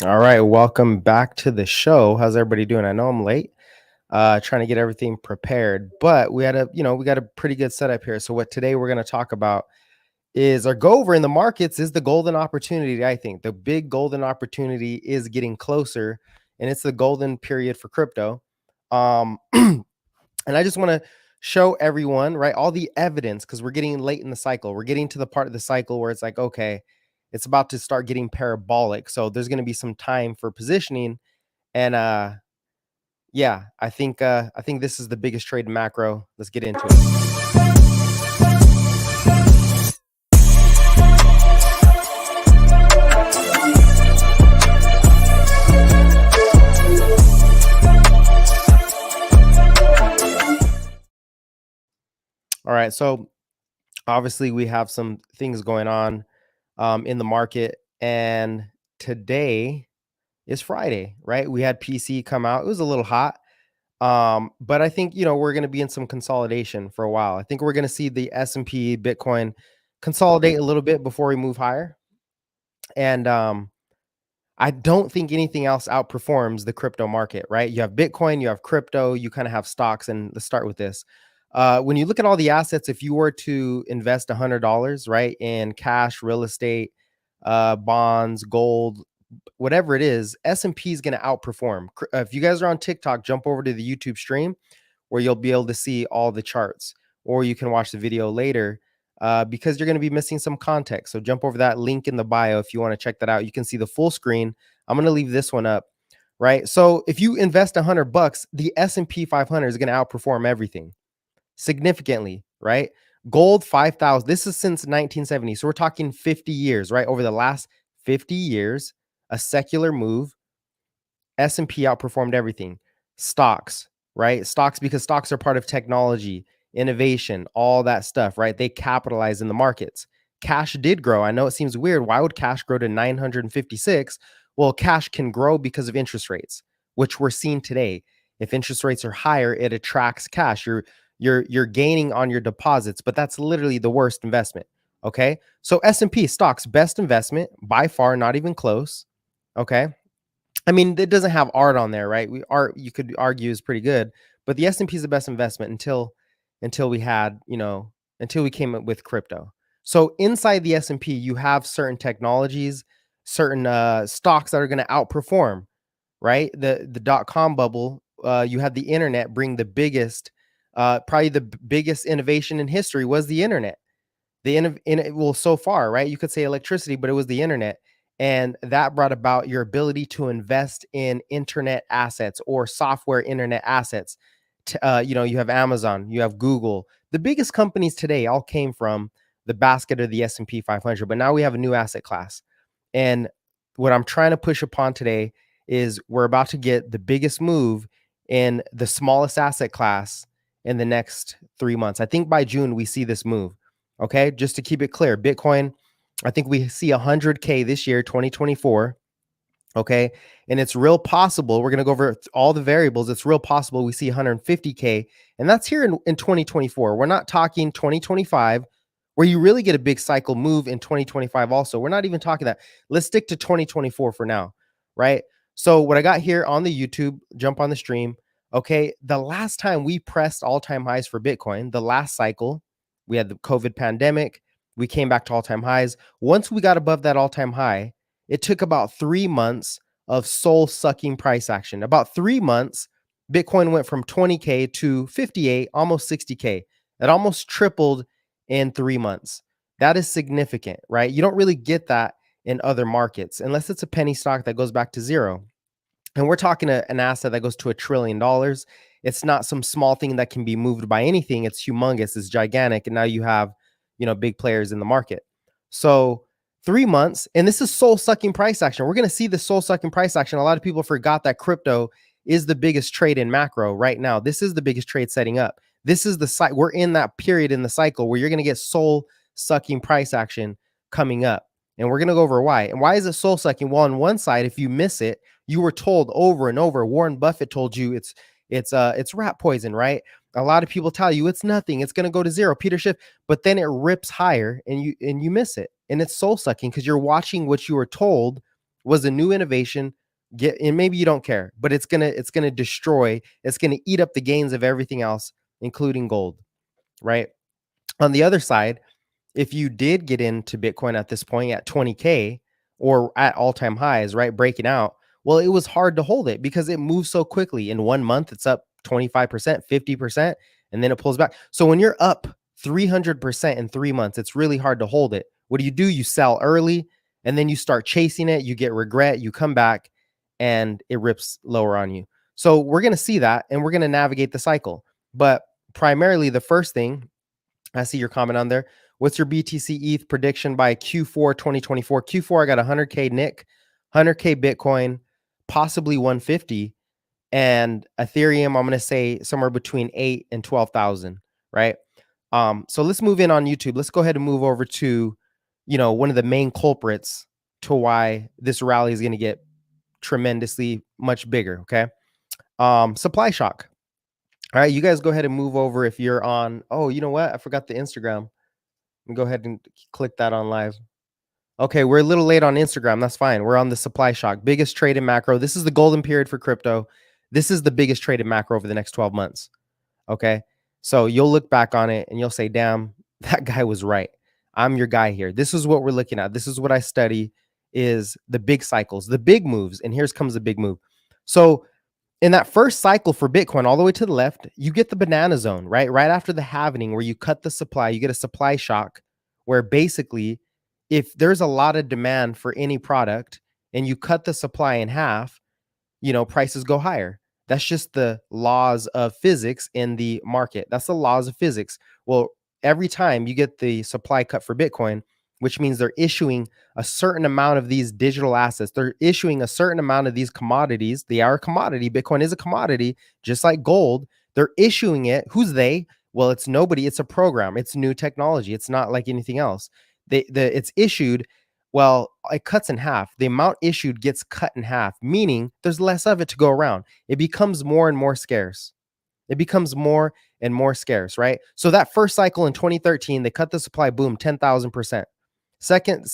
All right, welcome back to the show. How's everybody doing? I know I'm late, trying to get everything prepared, but we got a pretty good setup here. So what today we're going to talk about is our go over in the markets is the golden opportunity. I think the big golden opportunity is getting closer, and it's the golden period for crypto. And I just want to show everyone, right, all the evidence because we're getting late in the cycle. We're getting to the part of the cycle where it's like, okay, it's about to start getting parabolic. So there's going to be some time for positioning. And yeah, I think this is the biggest trade in macro. Let's get into it. All right, so obviously we have some things going on in the market, and today is Friday, right? We had PC come out. It was a little hot. But I think we're going to be in some consolidation for a while. I think we're going to see the S&P Bitcoin consolidate a little bit before we move higher. And I don't think anything else outperforms the crypto market, right? You have Bitcoin, you have crypto, you kind of have stocks. And let's start with this. When you look at all the assets, if you were to invest $100, right, in cash, real estate, bonds, gold, whatever it is, S&P is going to outperform. If you guys are on TikTok, jump over to the YouTube stream where you'll be able to see all the charts, or you can watch the video later because you're going to be missing some context. So jump over that link in the bio if you want to check that out. You can see the full screen. I'm going to leave this one up, right? So if you invest $100, the S&P 500 is going to outperform everything significantly, right? Gold 5,000. This is since 1970. So we're talking 50 years, right? Over the last 50 years, a secular move, S&P outperformed everything. Stocks, right? Stocks, because stocks are part of technology, innovation, all that stuff, right? They capitalize in the markets. Cash did grow. I know it seems weird. Why would cash grow to 956? Well, cash can grow because of interest rates, which we're seeing today. If interest rates are higher, it attracts cash. You're gaining on your deposits, but that's literally the worst investment. Okay. So S&P stocks, best investment by far, not even close. Okay. I mean, it doesn't have art on there, right? Art, you could argue, is pretty good, but the S&P is the best investment until we had, until we came up with crypto. So inside the S&P, you have certain technologies, certain stocks that are going to outperform, right? The dot-com bubble, you had the internet bring the biggest, probably the biggest innovation in history was the internet. Well, so far, right? You could say electricity, but it was the internet. And that brought about your ability to invest in internet assets or software internet assets. You have Amazon, you have Google. The biggest companies today all came from the basket of the S&P 500, but now we have a new asset class. And what I'm trying to push upon today is we're about to get the biggest move in the smallest asset class in the next 3 months. I think by June, we see this move. Okay, just to keep it clear, Bitcoin, I think we see 100K this year, 2024. Okay, and it's real possible. We're going to go over all the variables. It's real possible we see 150K, and that's here in 2024. We're not talking 2025, where you really get a big cycle move in 2025 also. We're not even talking that. Let's stick to 2024 for now, right? So what I got here on the YouTube, jump on the stream. Okay, the last time we pressed all-time highs for Bitcoin, the last cycle, we had the COVID pandemic. We came back to all-time highs. Once we got above that all-time high, it took about 3 months of soul-sucking price action. About 3 months, Bitcoin went from 20K to 58, almost 60K. It almost tripled in 3 months. That is significant, right? You don't really get that in other markets unless it's a penny stock that goes back to zero. And we're talking an asset that goes to $1 trillion. It's not some small thing that can be moved by anything. It's humongous. It's gigantic. And now you have, big players in the market. So 3 months, and this is soul sucking price action. We're going to see the soul sucking price action. A lot of people forgot that crypto is the biggest trade in macro right now. This is the biggest trade setting up. This is the site. We're in that period in the cycle where you're going to get soul sucking price action coming up. And we're going to go over why. And why is it soul sucking? Well, on one side, if you miss it, you were told over and over. Warren Buffett told you it's rat poison, right? A lot of people tell you it's nothing. It's going to go to zero. Peter Schiff, but then it rips higher and you miss it. And it's soul sucking because you're watching what you were told Was a new innovation. And maybe you don't care, but it's gonna destroy, it's gonna eat up the gains of everything else, including gold, right? On the other side, if you did get into Bitcoin at this point at 20K or at all-time highs, right, breaking out, well, it was hard to hold it because it moves so quickly. In 1 month, it's up 25%, 50%, and then it pulls back. So when you're up 300% in 3 months, it's really hard to hold it. What do? You sell early, and then you start chasing it, you get regret, you come back, and it rips lower on you. So we're going to see that, and we're going to navigate the cycle. But primarily, the first thing, I see your comment on there. What's your BTC ETH prediction by Q4 2024? Q4, I got 100K Nick, 100K Bitcoin, possibly 150. And Ethereum, I'm going to say somewhere between 8 and 12,000, right? So let's move in on YouTube. Let's go ahead and move over to, one of the main culprits to why this rally is going to get tremendously much bigger, okay? Supply shock. All right, you guys go ahead and move over if you're on. Oh, you know what? I forgot the Instagram. Let me go ahead and click that on live. Okay, we're a little late on Instagram. That's fine. We're on the supply shock. Biggest trade in macro. This is the golden period for crypto. This is the biggest trade in macro over the next 12 months. Okay. So you'll look back on it and you'll say, damn, that guy was right. I'm your guy here. This is what we're looking at. This is what I study, is the big cycles, the big moves. And here's comes the big move. So in that first cycle for Bitcoin, all the way to the left, you get the banana zone, right? Right after the halvening, where you cut the supply, you get a supply shock, where basically, if there's a lot of demand for any product and you cut the supply in half, prices go higher. That's just the laws of physics in the market. That's the laws of physics. Well, every time you get the supply cut for Bitcoin, which means they're issuing a certain amount of these digital assets, they're issuing a certain amount of these commodities. They are a commodity. Bitcoin is a commodity, just like gold. They're issuing it. Who's they? Well, it's nobody. It's a program. It's new technology. It's not like anything else. It's issued. Well, it cuts in half. The amount issued gets cut in half, meaning there's less of it to go around. It becomes more and more scarce. It becomes more and more scarce, right? So that first cycle in 2013, they cut the supply, boom, 10,000%. Second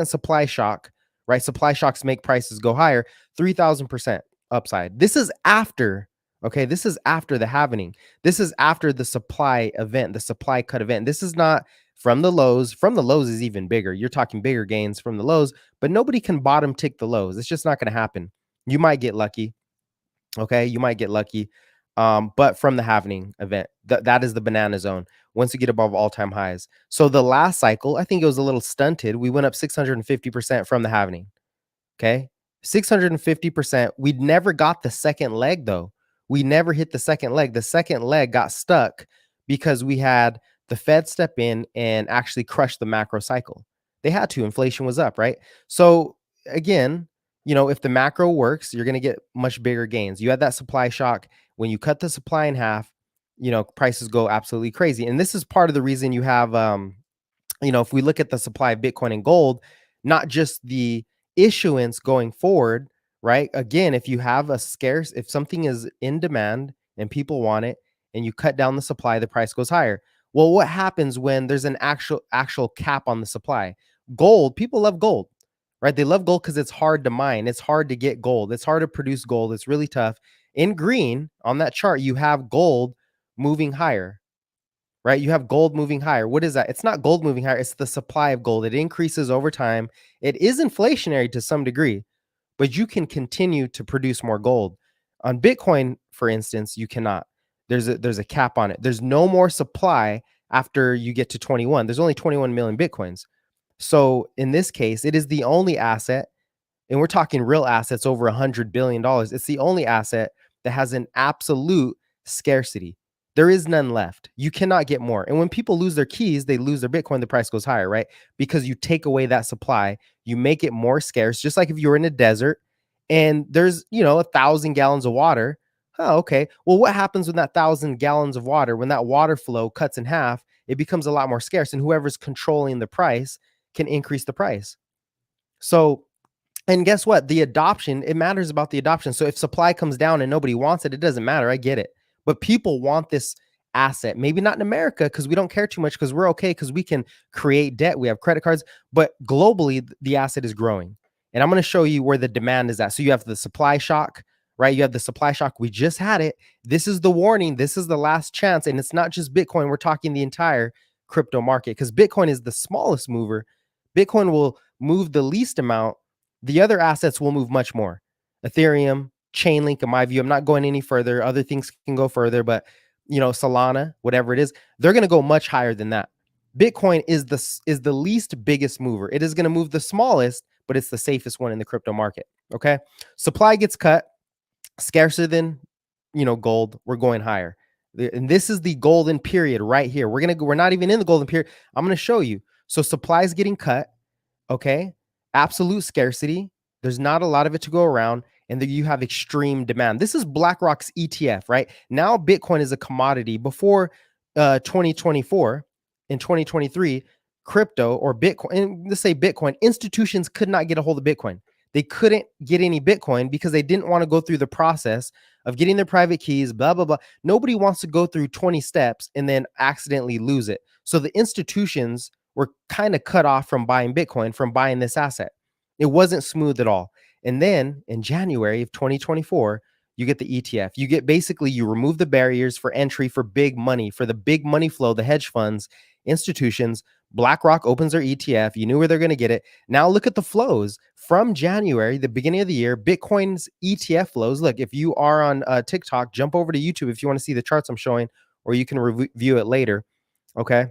supply shock, right? Supply shocks make prices go higher, 3,000% upside. This is after, okay? This is after the halvening. This is after the supply event, the supply cut event. This is not from the lows. From the lows is even bigger. You're talking bigger gains from the lows, but nobody can bottom tick the lows. It's just not going to happen. You might get lucky. Okay. You might get lucky. But from the halvening event, that is the banana zone once you get above all-time highs. So the last cycle, I think it was a little stunted. We went up 650% from the halvening. Okay. 650%. We never got the second leg though. We never hit the second leg. The second leg got stuck because we had the Fed step in and actually crush the macro cycle. They had to. Inflation was up, right? So again, if the macro works, you're going to get much bigger gains. You had that supply shock. When you cut the supply in half, prices go absolutely crazy. And this is part of the reason you have, if we look at the supply of Bitcoin and gold, not just the issuance going forward, right? Again, if you have if something is in demand and people want it and you cut down the supply, the price goes higher. Well, what happens when there's an actual cap on the supply? Gold, people love gold, right? They love gold because it's hard to mine. It's hard to get gold. It's hard to produce gold. It's really tough. In green on that chart, you have gold moving higher, right? You have gold moving higher. What is that? It's not gold moving higher. It's the supply of gold. It increases over time. It is inflationary to some degree, but you can continue to produce more gold. On Bitcoin, for instance, you cannot. There's a cap on it. There's no more supply after you get to 21. There's only 21 million Bitcoins. So in this case, it is the only asset, and we're talking real assets over $100 billion. It's the only asset that has an absolute scarcity. There is none left. You cannot get more. And when people lose their keys, they lose their Bitcoin, the price goes higher, right? Because you take away that supply, you make it more scarce, just like if you were in a desert and there's, 1,000 gallons of water. Oh, okay. Well, what happens when that 1,000 gallons of water, when that water flow cuts in half, it becomes a lot more scarce, and whoever's controlling the price can increase the price. So, and guess what? The adoption, it matters about the adoption. So if supply comes down and nobody wants it, it doesn't matter. I get it. But people want this asset. Maybe not in America because we don't care too much because we're okay because we can create debt. We have credit cards. But globally, the asset is growing. And I'm going to show you where the demand is at. So you have the supply shock, right? You have the supply shock. We just had it. This is the warning. This is the last chance. And it's not just Bitcoin. We're talking the entire crypto market because Bitcoin is the smallest mover. Bitcoin will move the least amount. The other assets will move much more. Ethereum, Chainlink, in my view, I'm not going any further. Other things can go further, but Solana, whatever it is, they're going to go much higher than that. Bitcoin is the least biggest mover. It is going to move the smallest, but it's the safest one in the crypto market. Okay. Supply gets cut, scarcer than gold. We're going higher. And this is the golden period right here. We're not even in the golden period. I'm going to show you. So supply is getting cut. Okay. Absolute scarcity. There's not a lot of it to go around. And then you have extreme demand. This is BlackRock's ETF, right? Now Bitcoin is a commodity. Before 2024 and 2023, crypto or Bitcoin, and let's say Bitcoin, institutions could not get a hold of Bitcoin. They couldn't get any Bitcoin because they didn't want to go through the process of getting their private keys, blah, blah, blah. Nobody wants to go through 20 steps and then accidentally lose it. So the institutions were kind of cut off from buying Bitcoin, from buying this asset. It wasn't smooth at all. And then in January of 2024, you get the ETF. You get basically, you remove the barriers for entry for big money, for the big money flow, the hedge funds, institutions. BlackRock opens their ETF. You knew where they're going to get it. Now look at the flows from January, the beginning of the year. Bitcoin's ETF flows. Look, if you are on TikTok, jump over to YouTube if you want to see the charts I'm showing, or you can review it later. Okay.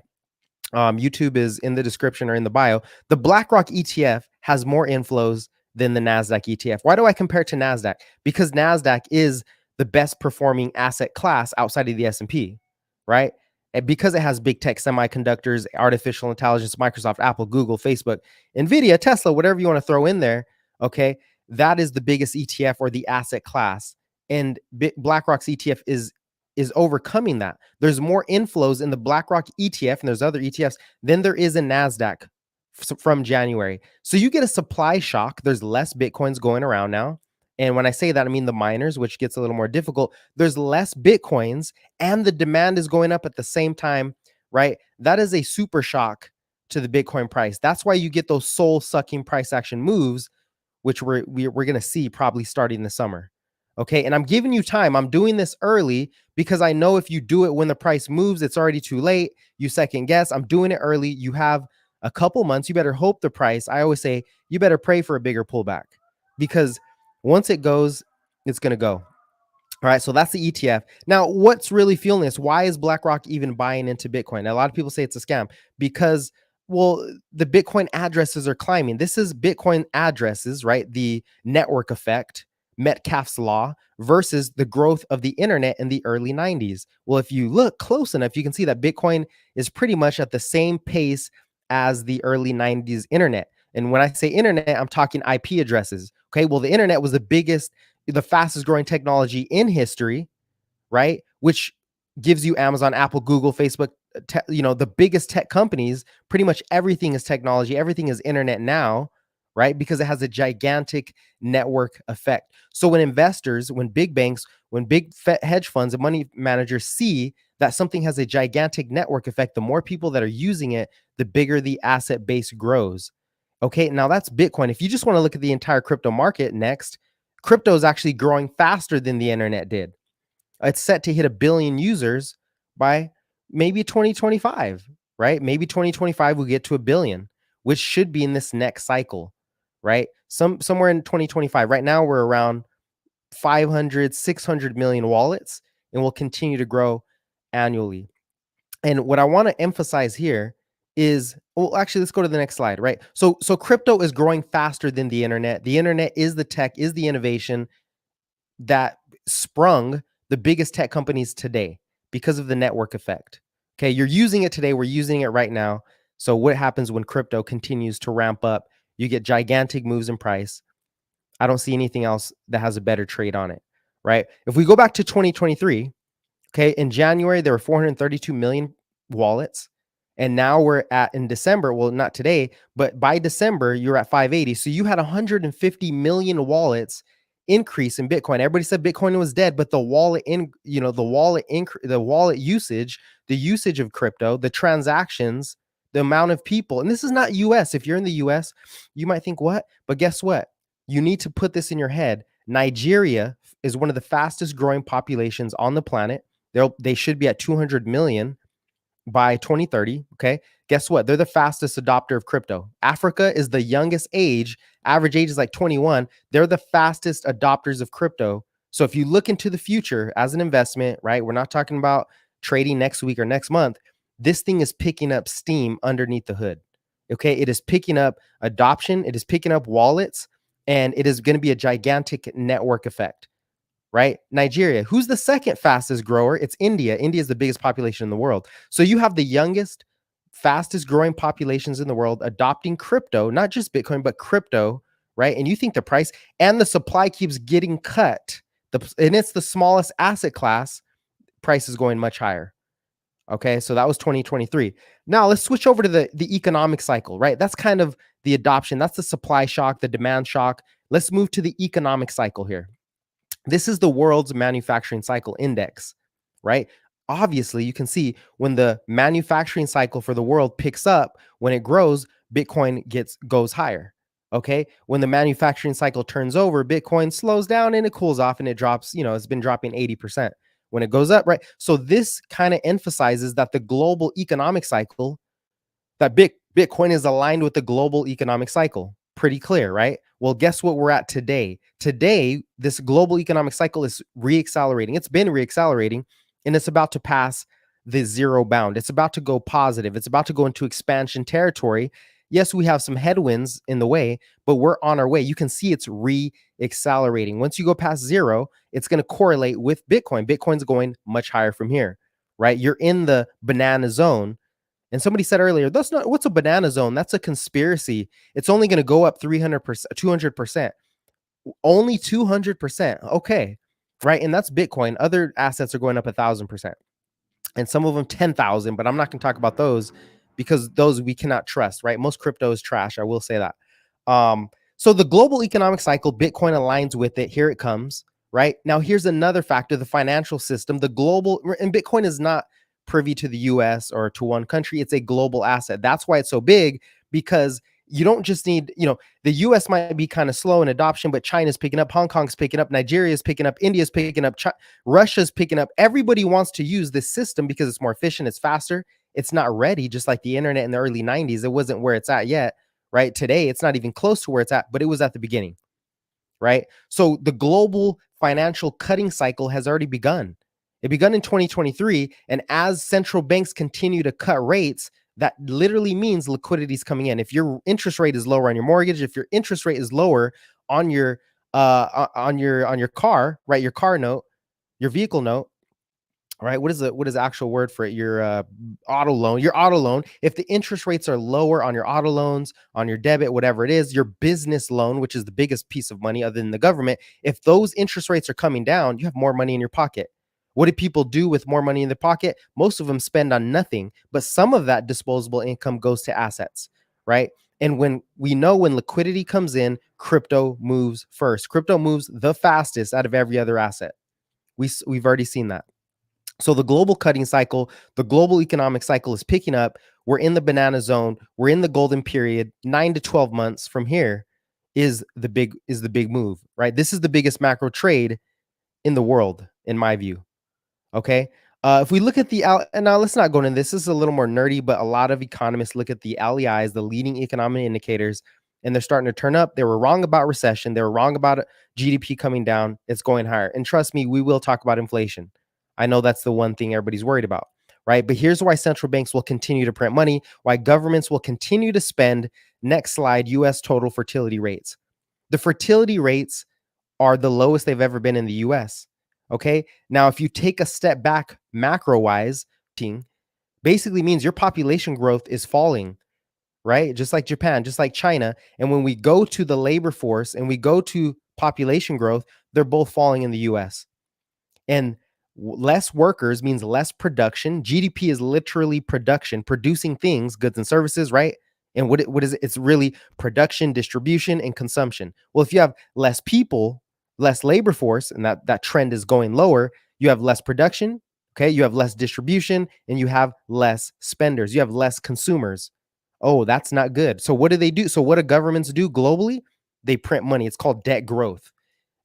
YouTube is in the description or in the bio. The BlackRock ETF has more inflows than the NASDAQ ETF. Why do I compare it to NASDAQ? Because NASDAQ is the best performing asset class outside of the S&P, right? And because it has big tech, semiconductors, artificial intelligence, Microsoft, Apple, Google, Facebook, NVIDIA, Tesla, whatever you want to throw in there, okay, that is the biggest ETF or the asset class. And BlackRock's ETF is overcoming that. There's more inflows in the BlackRock ETF, and there's other ETFs, than there is in NASDAQ from January. So you get a supply shock. There's less Bitcoins going around now. And when I say that, I mean the miners, which gets a little more difficult. There's less Bitcoins and the demand is going up at the same time, right? That is a super shock to the Bitcoin price. That's why you get those soul sucking price action moves, which we're going to see probably starting this summer. Okay. And I'm giving you time. I'm doing this early because I know if you do it when the price moves, it's already too late. You second guess. I'm doing it early. You have a couple months. You better hope the price. I always say you better pray for a bigger pullback because once it goes, it's going to go. All right, so that's the ETF. Now, what's really fueling this? Why is BlackRock even buying into Bitcoin? A lot of people say it's a scam because, well, the Bitcoin addresses are climbing. This is Bitcoin addresses, right? The network effect, Metcalfe's law, versus the growth of the internet in the early 90s. Well, if you look close enough, you can see that Bitcoin is pretty much at the same pace as the early 90s internet. And when I say internet, I'm talking IP addresses. Okay, well, the internet was the fastest growing technology in history, right? Which gives you Amazon, Apple, Google, Facebook, the biggest tech companies. Pretty much everything is technology. Everything is internet now, right? Because it has a gigantic network effect. So when investors, when big banks, when big hedge funds and money managers see that something has a gigantic network effect, the more people that are using it, the bigger the asset base grows. Okay, now that's Bitcoin. If you just want to look at the entire crypto market next, crypto is actually growing faster than the internet did. It's set to hit 1 billion users by maybe 2025, right? Maybe 2025 we'll get to 1 billion, which should be in this next cycle, right? Somewhere in 2025. Right now we're around 500, 600 million wallets, and will continue to grow annually. And what I want to emphasize here is, well, actually, let's go to the next slide, right? So crypto is growing faster than the internet. The internet is the tech, is the innovation that sprung the biggest tech companies today because of the network effect. Okay, you're using it today. We're using it right now. So what happens when crypto continues to ramp up? You get gigantic moves in price. I don't see anything else that has a better trade on it, right? If we go back to 2023, okay, in January, there were 432 million wallets. And now we're at, in December, well, not today, but by December, you're at 580. So you had 150 million wallets increase in Bitcoin. Everybody said Bitcoin was dead, but the wallet the wallet usage, the usage of crypto, the transactions The amount of people, and this is not US. If you're in the US, you might think, what? But guess what? You need to put this in your head. Nigeria is one of the fastest growing populations on the planet. They should be at 200 million by 2030. Okay. Guess what? They're the fastest adopter of crypto. Africa is the youngest age. Average age is like 21. They're the fastest adopters of crypto. So if you look into the future as an investment, right? We're not talking about trading next week or next month. This thing is picking up steam underneath the hood. Okay. It is picking up adoption. It is picking up wallets, and it is going to be a gigantic network effect, right? Nigeria, who's the second fastest grower? It's India. India is the biggest population in the world. So you have the youngest, fastest growing populations in the world adopting crypto, not just Bitcoin, but crypto, right? And you think the price and the supply keeps getting cut. And it's the smallest asset class, price is going much higher. Okay, so that was 2023. Now let's switch over to the economic cycle, right? That's kind of the adoption. That's the supply shock, the demand shock. Let's move to the economic cycle here. This is the world's manufacturing cycle index, right? Obviously, you can see when the manufacturing cycle for the world picks up, when it grows, Bitcoin goes higher. Okay. When the manufacturing cycle turns over, Bitcoin slows down and it cools off and it drops, it's been dropping 80% when it goes up, right? So this kind of emphasizes that the global economic cycle, that Bitcoin is aligned with the global economic cycle. Pretty clear, right? Well, guess what we're at today? Today, this global economic cycle is reaccelerating. It's been reaccelerating, and it's about to pass the zero bound. It's about to go positive. It's about to go into expansion territory. Yes, we have some headwinds in the way, but we're on our way. You can see it's re-accelerating. Once you go past zero, it's going to correlate with Bitcoin. Bitcoin's going much higher from here, right? You're in the banana zone. And somebody said earlier, that's not, what's a banana zone? That's a conspiracy. It's only going to go up 300%, 200%. Only 200%. Okay. Right. And that's Bitcoin. Other assets are going up 1,000%. And some of them 10,000, but I'm not going to talk about those because those we cannot trust, right? Most crypto is trash. I will say that. So the global economic cycle, Bitcoin aligns with it. Here it comes, right? Now, here's another factor, the financial system, the global, and Bitcoin is not privy to the US or to one country. It's a global asset. That's why it's so big, because you don't just need, the US might be kind of slow in adoption, but China's picking up, Hong Kong's picking up, Nigeria's picking up, India's picking up, Russia's picking up. Everybody wants to use this system because it's more efficient, it's faster. It's not ready, just like the internet in the early 90s. It wasn't where it's at yet, right? Today, it's not even close to where it's at, but it was at the beginning, right? So the global financial cutting cycle has already begun. It begun in 2023. And as central banks continue to cut rates, that literally means liquidity is coming in. If your interest rate is lower on your mortgage, if your interest rate is lower on your car, right? Your car note, your vehicle note, right? What is the actual word for it? Your auto loan, If the interest rates are lower on your auto loans, on your debit, whatever it is, your business loan, which is the biggest piece of money other than the government, if those interest rates are coming down, you have more money in your pocket. What do people do with more money in their pocket? Most of them spend on nothing, but some of that disposable income goes to assets, right? And when liquidity comes in, crypto moves first. Crypto moves the fastest out of every other asset. We've already seen that. So the global cutting cycle, the global economic cycle is picking up. We're in the banana zone. We're in the golden period. 9 to 12 months from here is the big move, right? This is the biggest macro trade in the world, in my view. Okay. If we look at and now let's not go into this. This is a little more nerdy, but a lot of economists look at the LEIs, the leading economic indicators, and they're starting to turn up. They were wrong about recession. They were wrong about GDP coming down. It's going higher. And trust me, we will talk about inflation. I know that's the one thing everybody's worried about, right? But here's why central banks will continue to print money, why governments will continue to spend. Next slide, US total fertility rates. The fertility rates are the lowest they've ever been in the US. Okay. Now, if you take a step back macro wise, basically means your population growth is falling, right? Just like Japan, just like China. And when we go to the labor force and we go to population growth, they're both falling in the US. And less workers means less production. GDP is literally production, producing things, goods and services, right? And what is it? It's really production, distribution, and consumption. Well, if you have less people, less labor force, and that trend is going lower, you have less production, okay? You have less distribution, and you have less spenders. You have less consumers. Oh, that's not good. So what do they do? So what do governments do globally? They print money. It's called debt growth.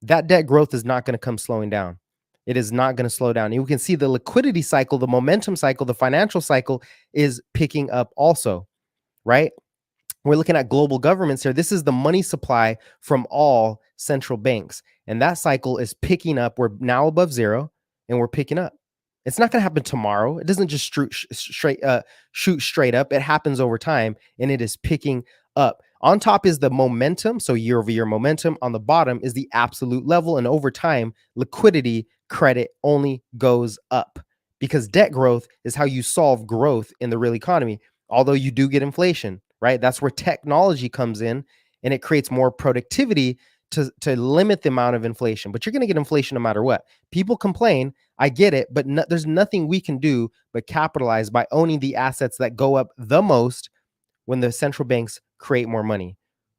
That debt growth is not going to come slowing down. It is not going to slow down. You can see the liquidity cycle, the momentum cycle, the financial cycle is picking up also, right? We're looking at global governments here. This is the money supply from all central banks. And that cycle is picking up. We're now above zero and we're picking up. It's not going to happen tomorrow. It doesn't just shoot straight up. It happens over time and it is picking up. On top is the momentum. So year over year momentum. On the bottom is the absolute level. And over time, liquidity credit only goes up because debt growth is how you solve growth in the real economy. Although you do get inflation, right? That's where technology comes in and it creates more productivity to limit the amount of inflation. But you're going to get inflation no matter what. People complain. I get it, but there's nothing we can do but capitalize by owning the assets that go up the most when the central banks create more money,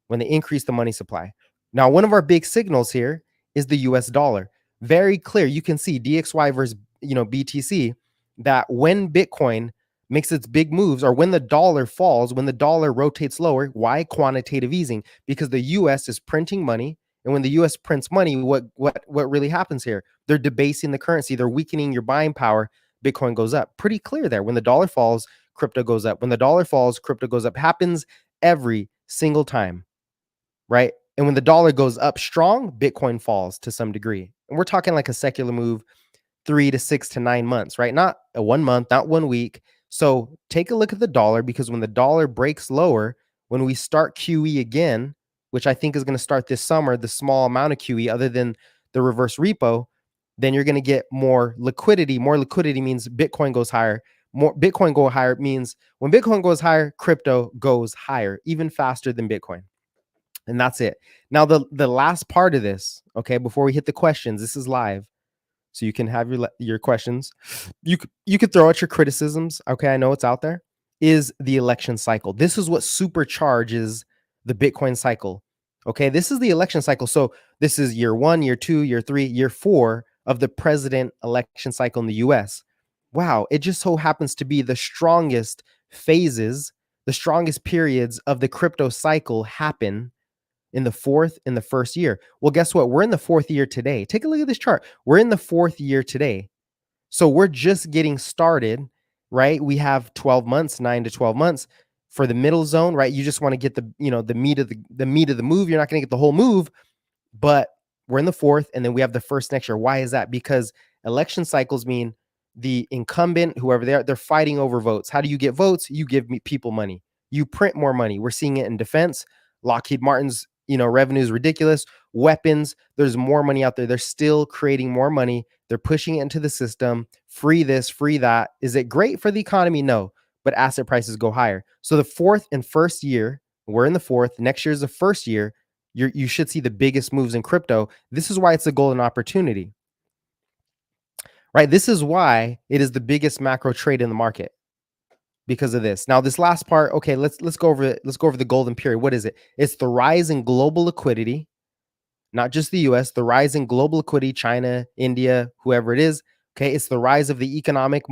when they increase the money supply. Now, one of our big signals here is the US dollar. Very clear. You can see DXY versus BTC, that when Bitcoin makes its big moves or when the dollar falls, when the dollar rotates lower, why quantitative easing? Because the US is printing money. And when the US prints money, what really happens here? They're debasing the currency, they're weakening your buying power. Bitcoin goes up. Pretty clear there. When the dollar falls, crypto goes up. When the dollar falls, crypto goes up. Happens every single time, right? And when the dollar goes up strong, Bitcoin falls to some degree. And we're talking like a secular move, 3 to 6 to 9 months, right? Not a 1 month, not 1 week. So take a look at the dollar, because when the dollar breaks lower, when we start QE again, which I think is going to start this summer, the small amount of QE other than the reverse repo, then you're going to get more liquidity. More liquidity means Bitcoin goes higher. More Bitcoin go higher means when Bitcoin goes higher, crypto goes higher, even faster than Bitcoin. And that's it. Now, the last part of this, okay, before we hit the questions, this is live, so you can have your questions. You could throw out your criticisms. Okay, I know it's out there. Is the election cycle? This is what supercharges the Bitcoin cycle. Okay, this is the election cycle. So this is year 1, year 2, year 3, year 4 of the president election cycle in the U.S. Wow, it just so happens to be the strongest phases, the strongest periods of the crypto cycle happen in the fourth and the first year. Well, guess what? We're in the fourth year today. Take a look at this chart. We're in the fourth year today. So we're just getting started, right? We have 12 months, 9 to 12 months for the middle zone, right? You just want to get the meat of the meat of the move. You're not going to get the whole move, but we're in the fourth and then we have the first next year. Why is that? Because election cycles mean the incumbent, whoever they are, they're fighting over votes. How do you get votes? You give people money. You print more money. We're seeing it in defense. Lockheed Martin's, revenue is ridiculous. Weapons, there's more money out there. They're still creating more money. They're pushing it into the system. Free this, free that. Is it great for the economy? No, but asset prices go higher. So the fourth and first year, we're in the fourth. Next year is the first year. You should see the biggest moves in crypto. This is why it's a golden opportunity, right? This is why it is the biggest macro trade in the market, because of this. Now, this last part, okay, let's go over it. Let's go over the golden period. What is it? It's the rise in global liquidity, not just the US, the rise in global liquidity, China, India, whoever it is. Okay, it's the rise of the economic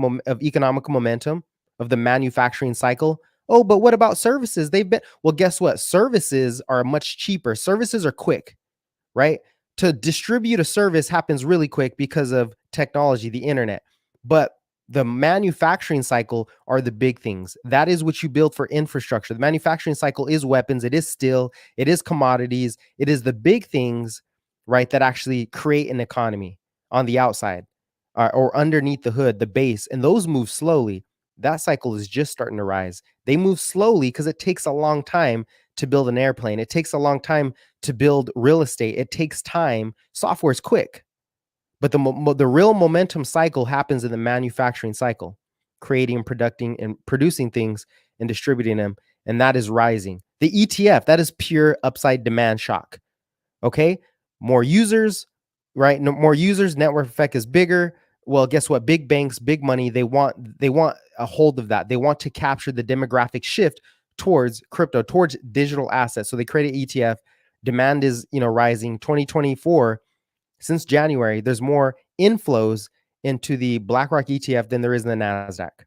momentum of the manufacturing cycle. Oh, but what about services? They've been, well, guess what? Services are much cheaper. Services are quick, right? To distribute a service happens really quick because of technology, the internet. But the manufacturing cycle are the big things. That is what you build for infrastructure. The manufacturing cycle is weapons, it is steel, it is commodities, it is the big things, right, that actually create an economy on the outside, or underneath the hood, the base, and those move slowly. That cycle is just starting to rise. They move slowly because it takes a long time to build an airplane. It takes a long time to build real estate. It takes time. Software is quick, but the real momentum cycle happens in the manufacturing cycle, creating and producing things and distributing them, and that is rising. The ETF, that is pure upside demand shock. Okay, more users, right? No, more users, network effect is bigger. Well, guess what? Big banks, big money, they want a hold of that. They want to capture the demographic shift towards crypto, towards digital assets. So they create an ETF. Demand is, rising. 2024, since January, there's more inflows into the BlackRock ETF than there is in the Nasdaq.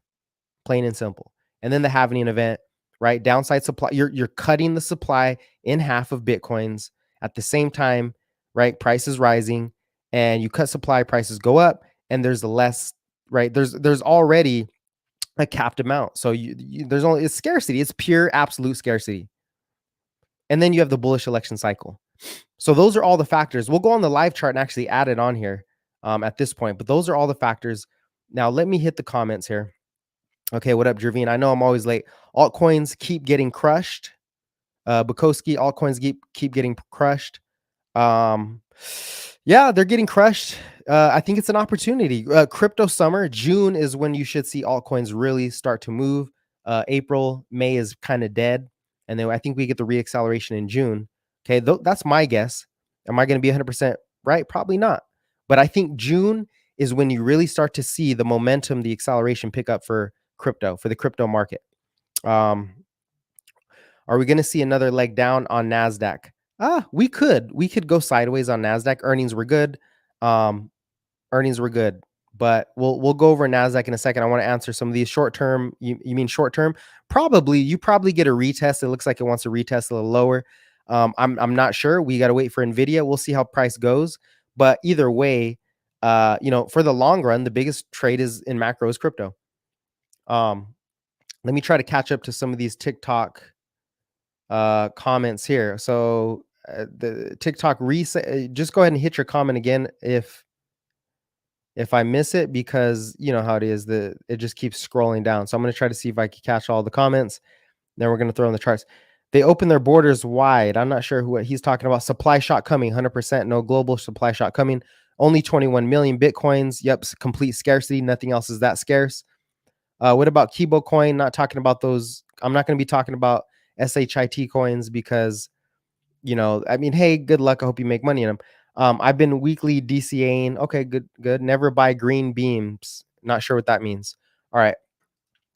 Plain and simple. And then the halving event, right? Downside supply. You're cutting the supply in half of Bitcoins at the same time, right? Price is rising, and you cut supply, prices go up, and there's less, right? There's already a capped amount. So there's only it's scarcity. It's pure absolute scarcity. And then you have the bullish election cycle. So those are all the factors. We'll go on the live chart and actually add it on here at this point. But those are all the factors. Now let me hit the comments here. Okay, what up, Jervine? I know I'm always late. Altcoins keep getting crushed. Bukowski, altcoins keep getting crushed. Um, yeah, they're getting crushed. I think it's an opportunity. Crypto summer, June is when you should see altcoins really start to move. April, May is kind of dead. And then I think we get the reacceleration in June. Okay, that's my guess. Am I going to be 100% right? Probably not. But I think June is when you really start to see the momentum, the acceleration pick up for crypto, for the crypto market. Are we going to see another leg down on NASDAQ? We could go sideways on NASDAQ. Earnings were good. Um, earnings were good, but we'll go over NASDAQ in a second. I want to answer some of these short term. You mean short term? You probably get a retest. It looks like it wants to retest a little lower. I'm not sure. We got to wait for Nvidia. We'll see how price goes. But either way, for the long run, the biggest trade is in macro is crypto. Let me try to catch up to some of these TikTok comments here. So the TikTok reset. Just go ahead and hit your comment again if I miss it, because you know how it is. It just keeps scrolling down. So I'm going to try to see if I can catch all the comments. Then we're going to throw in the charts. They open their borders wide. I'm not sure what he's talking about. Supply shock coming, 100%. No global supply shock coming. Only 21 million Bitcoins. Yep, complete scarcity. Nothing else is that scarce. What about Kibo coin? Not talking about those. I'm not going to be talking about SHIT coins because, I mean, hey, good luck. I hope you make money in them. I've been weekly DCAing. Okay, good. Never buy green beams. Not sure what that means. All right.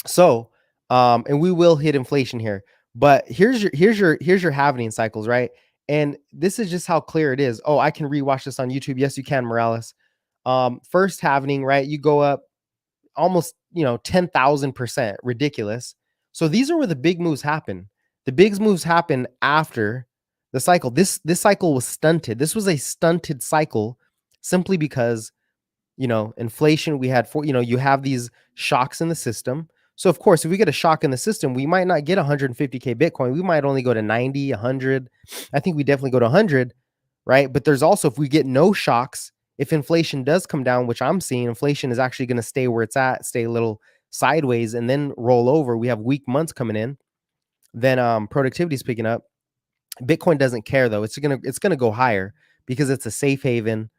So, and we will hit inflation here, but here's your halving cycles, right? And this is just how clear it is. Oh, I can rewatch this on YouTube. Yes, you can, Morales. First halving, right? You go up almost 10,000%, ridiculous. So these are where the big moves happen. The big moves happen after the cycle. This cycle was stunted. This was a stunted cycle simply because inflation. We had you have these shocks in the system. So of course, if we get a shock in the system, we might not get 150k Bitcoin. We might only go to 90, 100. I think we definitely go to 100, right? But there's also, if we get no shocks, if inflation does come down, which I'm seeing, inflation is actually going to stay where it's at, stay a little sideways, and then roll over. We have weak months coming in. Then productivity is picking up. Bitcoin doesn't care though. It's gonna go higher because it's a safe haven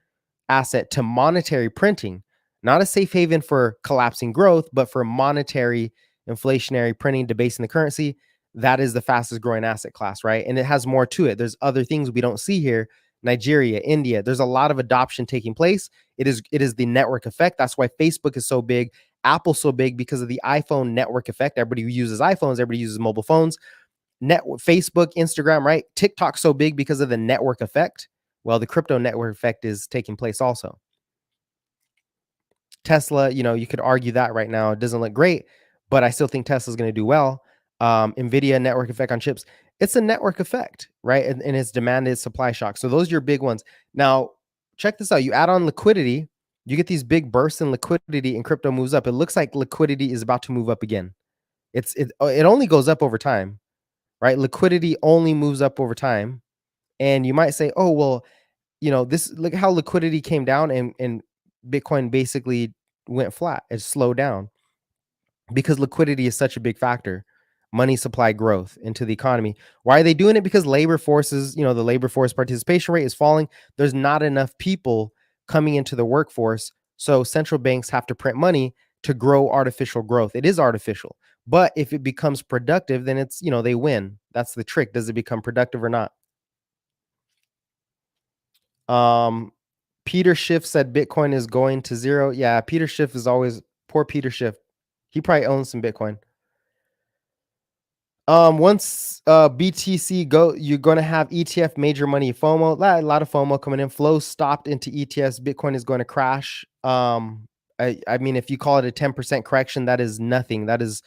asset to monetary printing, not a safe haven for collapsing growth, but for monetary inflationary printing, debasing the currency. That is the fastest growing asset class, right? And it has more to it. There's other things we don't see here. Nigeria, India, there's a lot of adoption taking place. It is the network effect. That's why Facebook is so big, Apple's so big, because of the iPhone network effect. Everybody uses iPhones, everybody uses mobile phones. Facebook, Instagram, right? TikTok so big because of the network effect. Well, the crypto network effect is taking place also. Tesla, you could argue that right now it doesn't look great, but I still think Tesla's going to do well. Nvidia, network effect on chips. It's a network effect, right? And it's demand is supply shock. So those are your big ones. Now, check this out. You add on liquidity, you get these big bursts in liquidity, and crypto moves up. It looks like liquidity is about to move up again. It only goes up over time, right? Liquidity only moves up over time. And you might say, oh, well, look how liquidity came down and Bitcoin basically went flat. It slowed down because liquidity is such a big factor. Money supply growth into the economy. Why are they doing it? Because labor forces, the labor force participation rate is falling. There's not enough people coming into the workforce. So central banks have to print money to grow artificial growth. It is artificial. But if it becomes productive, then it's, they win. That's the trick. Does it become productive or not? Peter Schiff said Bitcoin is going to zero. Yeah, Peter Schiff is always poor Peter Schiff. He probably owns some Bitcoin. Once BTC go, you're going to have ETF major money FOMO. A lot of FOMO coming in. Flow stopped into ETFs. Bitcoin is going to crash. I mean, if you call it a 10% correction, that is nothing. That is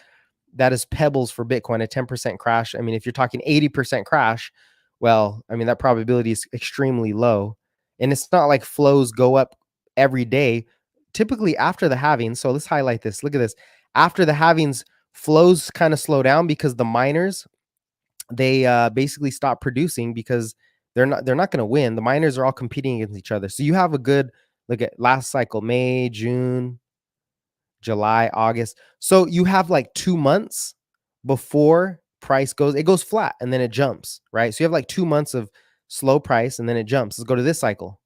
that is pebbles for Bitcoin, a 10% crash. I mean, if you're talking 80% crash, well, I mean, that probability is extremely low. And it's not like flows go up every day. Typically after the halving, so let's highlight this. Look at this. After the halvings, flows kind of slow down because the miners, they basically stop producing because they're not going to win. The miners are all competing against each other. So you have a good look at last cycle, May, June, July, August. So you have like 2 months before price it goes flat and then it jumps, right? So you have like 2 months of slow price and then it jumps. Let's go to this cycle.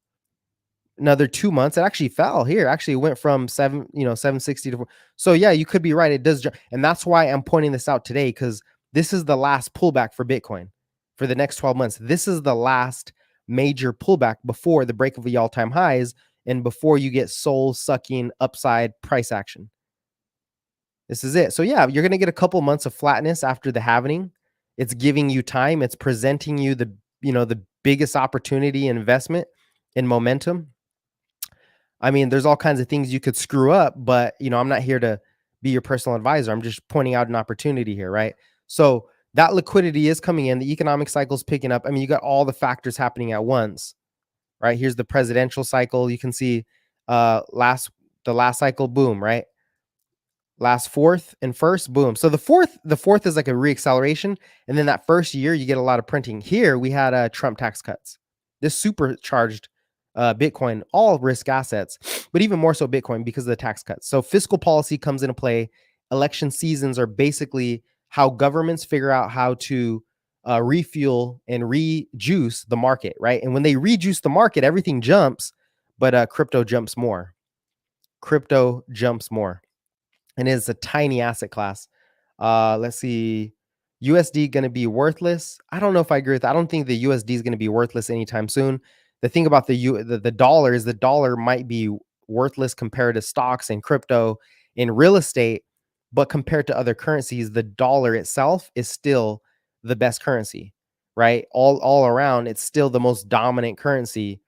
Another 2 months. It actually fell here. Actually, it went from 760 to 4. So yeah, you could be right. It does jump. And that's why I'm pointing this out today, because this is the last pullback for Bitcoin for the next 12 months. This is the last major pullback before the break of the all-time highs and before you get soul-sucking upside price action. This is it. So yeah, you're going to get a couple months of flatness after the halvening. It's giving you time. It's presenting you the biggest opportunity investment in momentum. I mean, there's all kinds of things you could screw up, but I'm not here to be your personal advisor. I'm just pointing out an opportunity here, right? So that liquidity is coming in. The economic cycle is picking up. I mean, you got all the factors happening at once, right? Here's the presidential cycle. You can see the last cycle, boom, right? Last fourth and first, boom. So the fourth is like a reacceleration, and then that first year you get a lot of printing. Here we had Trump tax cuts. This supercharged Bitcoin, all risk assets, but even more so Bitcoin because of the tax cuts. So fiscal policy comes into play. Election seasons are basically how governments figure out how to refuel and rejuice the market, right? And when they rejuice the market, everything jumps, but crypto jumps more. Crypto jumps more, and it's a tiny asset class. Let's see. USD going to be worthless. I don't know if I agree with that. I don't think the USD is going to be worthless anytime soon. The thing about the dollar is the dollar might be worthless compared to stocks and crypto and real estate, but compared to other currencies, the dollar itself is still the best currency, right? All around, it's still the most dominant currency.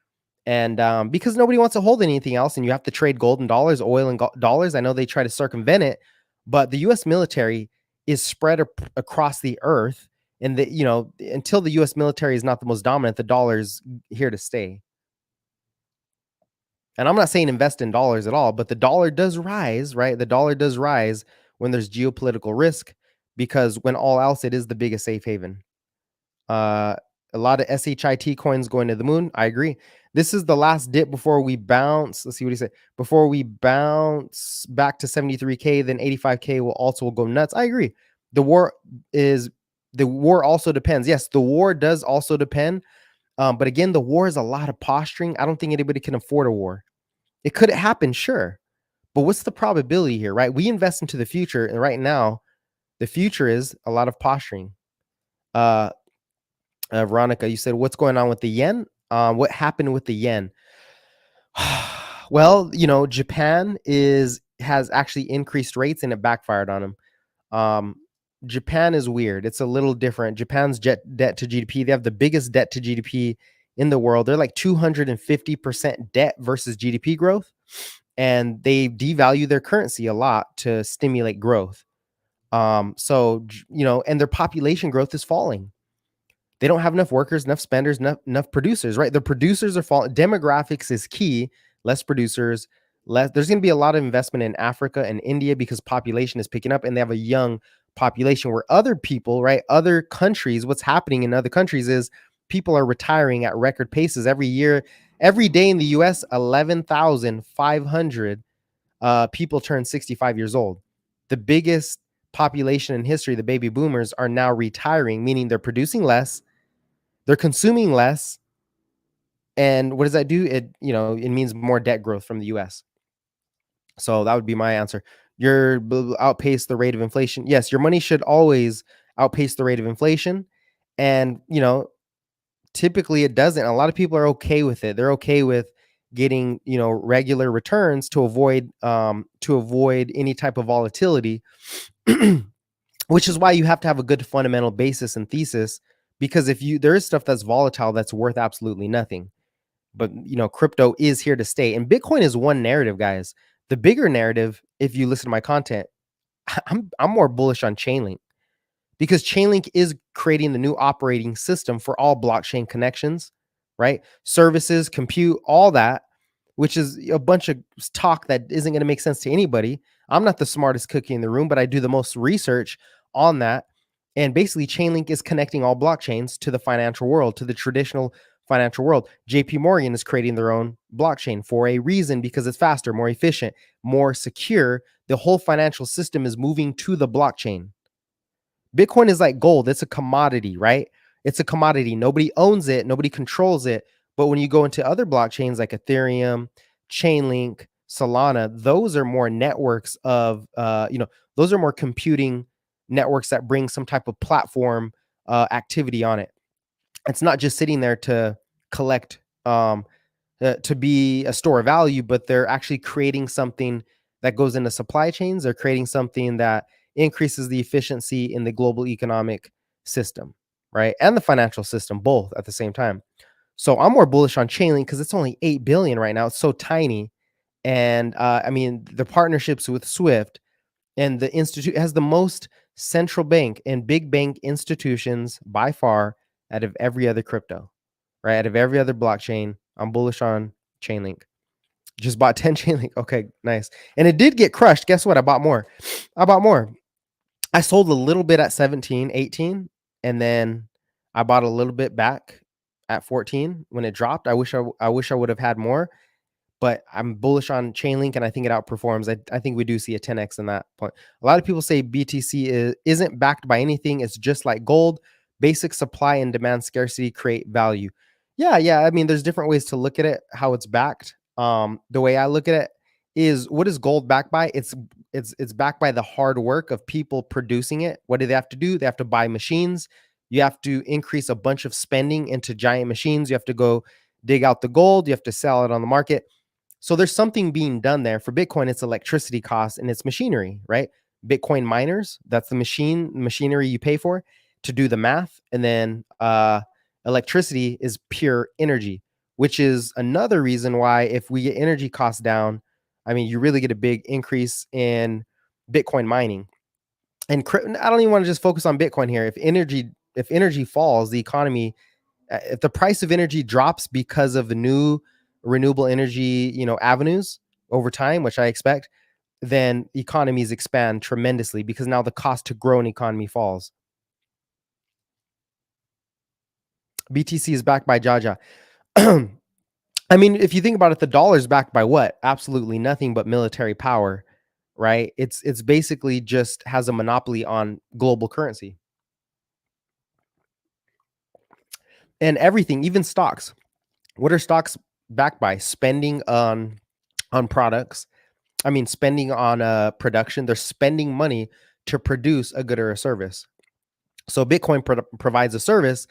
And because nobody wants to hold anything else, and you have to trade gold and dollars, oil and dollars. I know they try to circumvent it, but the U.S. military is spread across the earth, and until the U.S. military is not the most dominant, the dollar's here to stay. And I'm not saying invest in dollars at all, but the dollar does rise, right? The dollar does rise when there's geopolitical risk, because when all else, it is the biggest safe haven. Uh, a lot of SHIT coins going to the moon. I agree. This is the last dip before we bounce. Let's see what he said. Before we bounce back to 73K, then 85K will go nuts. I agree. The war also depends. Yes, the war does also depend. But again, the war is a lot of posturing. I don't think anybody can afford a war. It could happen, sure. But what's the probability here, right? We invest into the future, and right now, the future is a lot of posturing. Veronica, you said, what's going on with the yen? What happened with the yen? Well, Japan has actually increased rates and it backfired on them. Japan is weird. It's a little different. Japan's debt to GDP, they have the biggest debt to GDP in the world. They're like 250% debt versus GDP growth. And they devalue their currency a lot to stimulate growth. And their population growth is falling. They don't have enough workers, enough spenders, enough producers, right? The producers are falling. Demographics is key. Less producers, there's going to be a lot of investment in Africa and India because population is picking up and they have a young population, where other people, right? Other countries, what's happening in other countries is people are retiring at record paces every year. Every day in the US, 11,500 people turn 65 years old. The biggest population in history, the baby boomers, are now retiring, meaning they're producing less, they're consuming less. And what does that do? It means more debt growth from the US. So that would be my answer. Outpace the rate of inflation. Yes, your money should always outpace the rate of inflation. And, typically it doesn't. A lot of people are okay with it. They're okay with getting, regular returns to avoid any type of volatility, which is why you have to have a good fundamental basis and thesis, because there is stuff that's volatile that's worth absolutely nothing. But crypto is here to stay, and Bitcoin is one narrative, guys. The bigger narrative, if you listen to my content, I'm more bullish on Chainlink because Chainlink is creating the new operating system for all blockchain connections, right? Services, compute, all that, which is a bunch of talk that isn't going to make sense to anybody. I'm not the smartest cookie in the room, but I do the most research on that. And basically, Chainlink is connecting all blockchains to the financial world, to the traditional financial world. JP Morgan is creating their own blockchain for a reason because it's faster, more efficient, more secure. The whole financial system is moving to the blockchain. Bitcoin is like gold. It's a commodity, right? It's a commodity. Nobody owns it, nobody controls it. But when you go into other blockchains like Ethereum, Chainlink, Solana, those are more networks of, those are more computing networks that bring some type of platform activity on it. It's not just sitting there to collect, to be a store of value, but they're actually creating something that goes into supply chains. They're creating something that increases the efficiency in the global economic system, right? And the financial system, both at the same time. So I'm more bullish on Chainlink because it's only 8 billion right now. It's so tiny. And I mean, the partnerships with Swift and the institute has the most central bank and big bank institutions by far out of every other crypto, right? Out of every other blockchain. I'm bullish on Chainlink. Just bought 10 Chainlink. Okay, nice. And it did get crushed. Guess what? I bought more. I bought more. I sold a little bit at 17, 18, and then I bought a little bit back at 14 when it dropped. I wish I would have had more, but I'm bullish on Chainlink, and I think it outperforms. I think we do see a 10x in that point. A lot of people say BTC isn't backed by anything. It's just like gold. Basic supply and demand scarcity create value. Yeah, yeah. I mean, there's different ways to look at it, how it's backed. The way I look at it is, what is gold backed by? It's backed by the hard work of people producing it. What do they have to do? They have to buy machines. You have to increase a bunch of spending into giant machines. You have to go dig out the gold. You have to sell it on the market. So there's something being done there. For Bitcoin, it's electricity costs and it's machinery, right? Bitcoin miners, that's the machinery you pay for to do the math. And then electricity is pure energy, which is another reason why if we get energy costs down, I mean, you really get a big increase in Bitcoin mining. And I don't even want to just focus on Bitcoin here. If energy falls, the economy, if the price of energy drops because of the new renewable energy, avenues over time, which I expect, then economies expand tremendously because now the cost to grow an economy falls. BTC is backed by Jaja. I mean, if you think about it, the dollar is backed by what? Absolutely nothing but military power, right? It's basically just has a monopoly on global currency and everything, even stocks. What are stocks backed by? Spending on products. I mean, spending on production. They're spending money to produce a good or a service. So Bitcoin provides a service.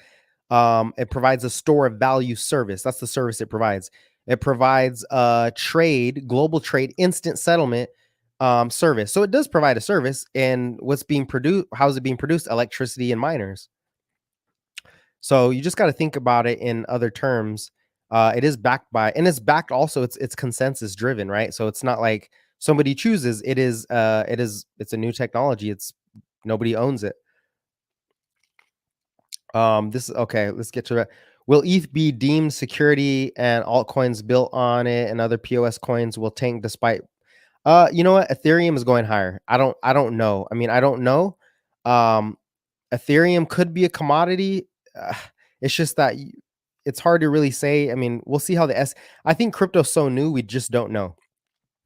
It provides a store of value service. That's the service it provides. It provides a trade, global trade, instant settlement service. So it does provide a service. And what's being produced? How is it being produced? Electricity and miners. So you just got to think about it in other terms. It is backed by, and it's backed also. It's consensus driven, right? So it's not like somebody chooses. It's a new technology. It's nobody owns it. This is okay. Let's get to that. Will ETH be deemed security and altcoins built on it and other POS coins will tank despite? You know what? Ethereum is going higher. I don't know. I mean, I don't know. Um, Ethereum could be a commodity. Uh, it's just that it's hard to really say. I mean, we'll see how I think crypto's so new, we just don't know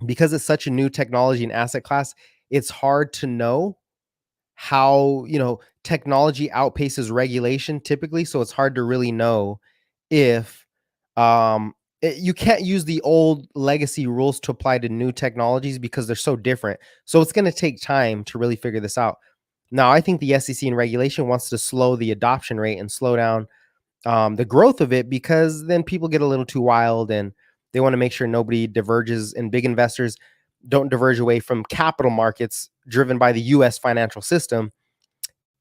because it's such a new technology and asset class. It's hard to know how, technology outpaces regulation typically. So it's hard to really know if you can't use the old legacy rules to apply to new technologies because they're so different. So it's going to take time to really figure this out. Now, I think the SEC and regulation wants to slow the adoption rate and slow down the growth of it because then people get a little too wild and they want to make sure nobody diverges and big investors don't diverge away from capital markets driven by the US financial system.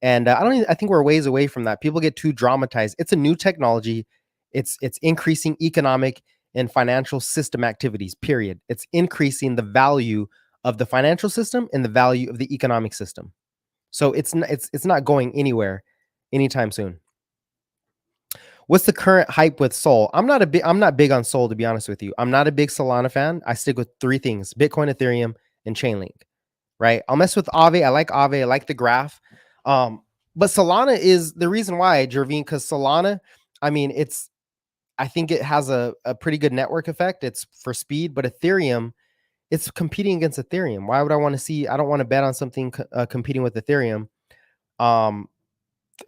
And I think we're ways away from that. People get too dramatized. It's a new technology. It's increasing economic and financial system activities, period. It's increasing the value of the financial system and the value of the economic system. So it's not going anywhere anytime soon. What's the current hype with Sol? I'm not big on Sol, to be honest with you. I'm not a big Solana fan. I stick with three things: Bitcoin, Ethereum, and Chainlink. Right? I'll mess with Aave. I like Aave. I like the graph. Um, but Solana is the reason why, Jervine, because Solana, I mean, I think it has a pretty good network effect. It's for speed, but Ethereum, it's competing against Ethereum. Why would I want to see? I don't want to bet on something competing with Ethereum. Um,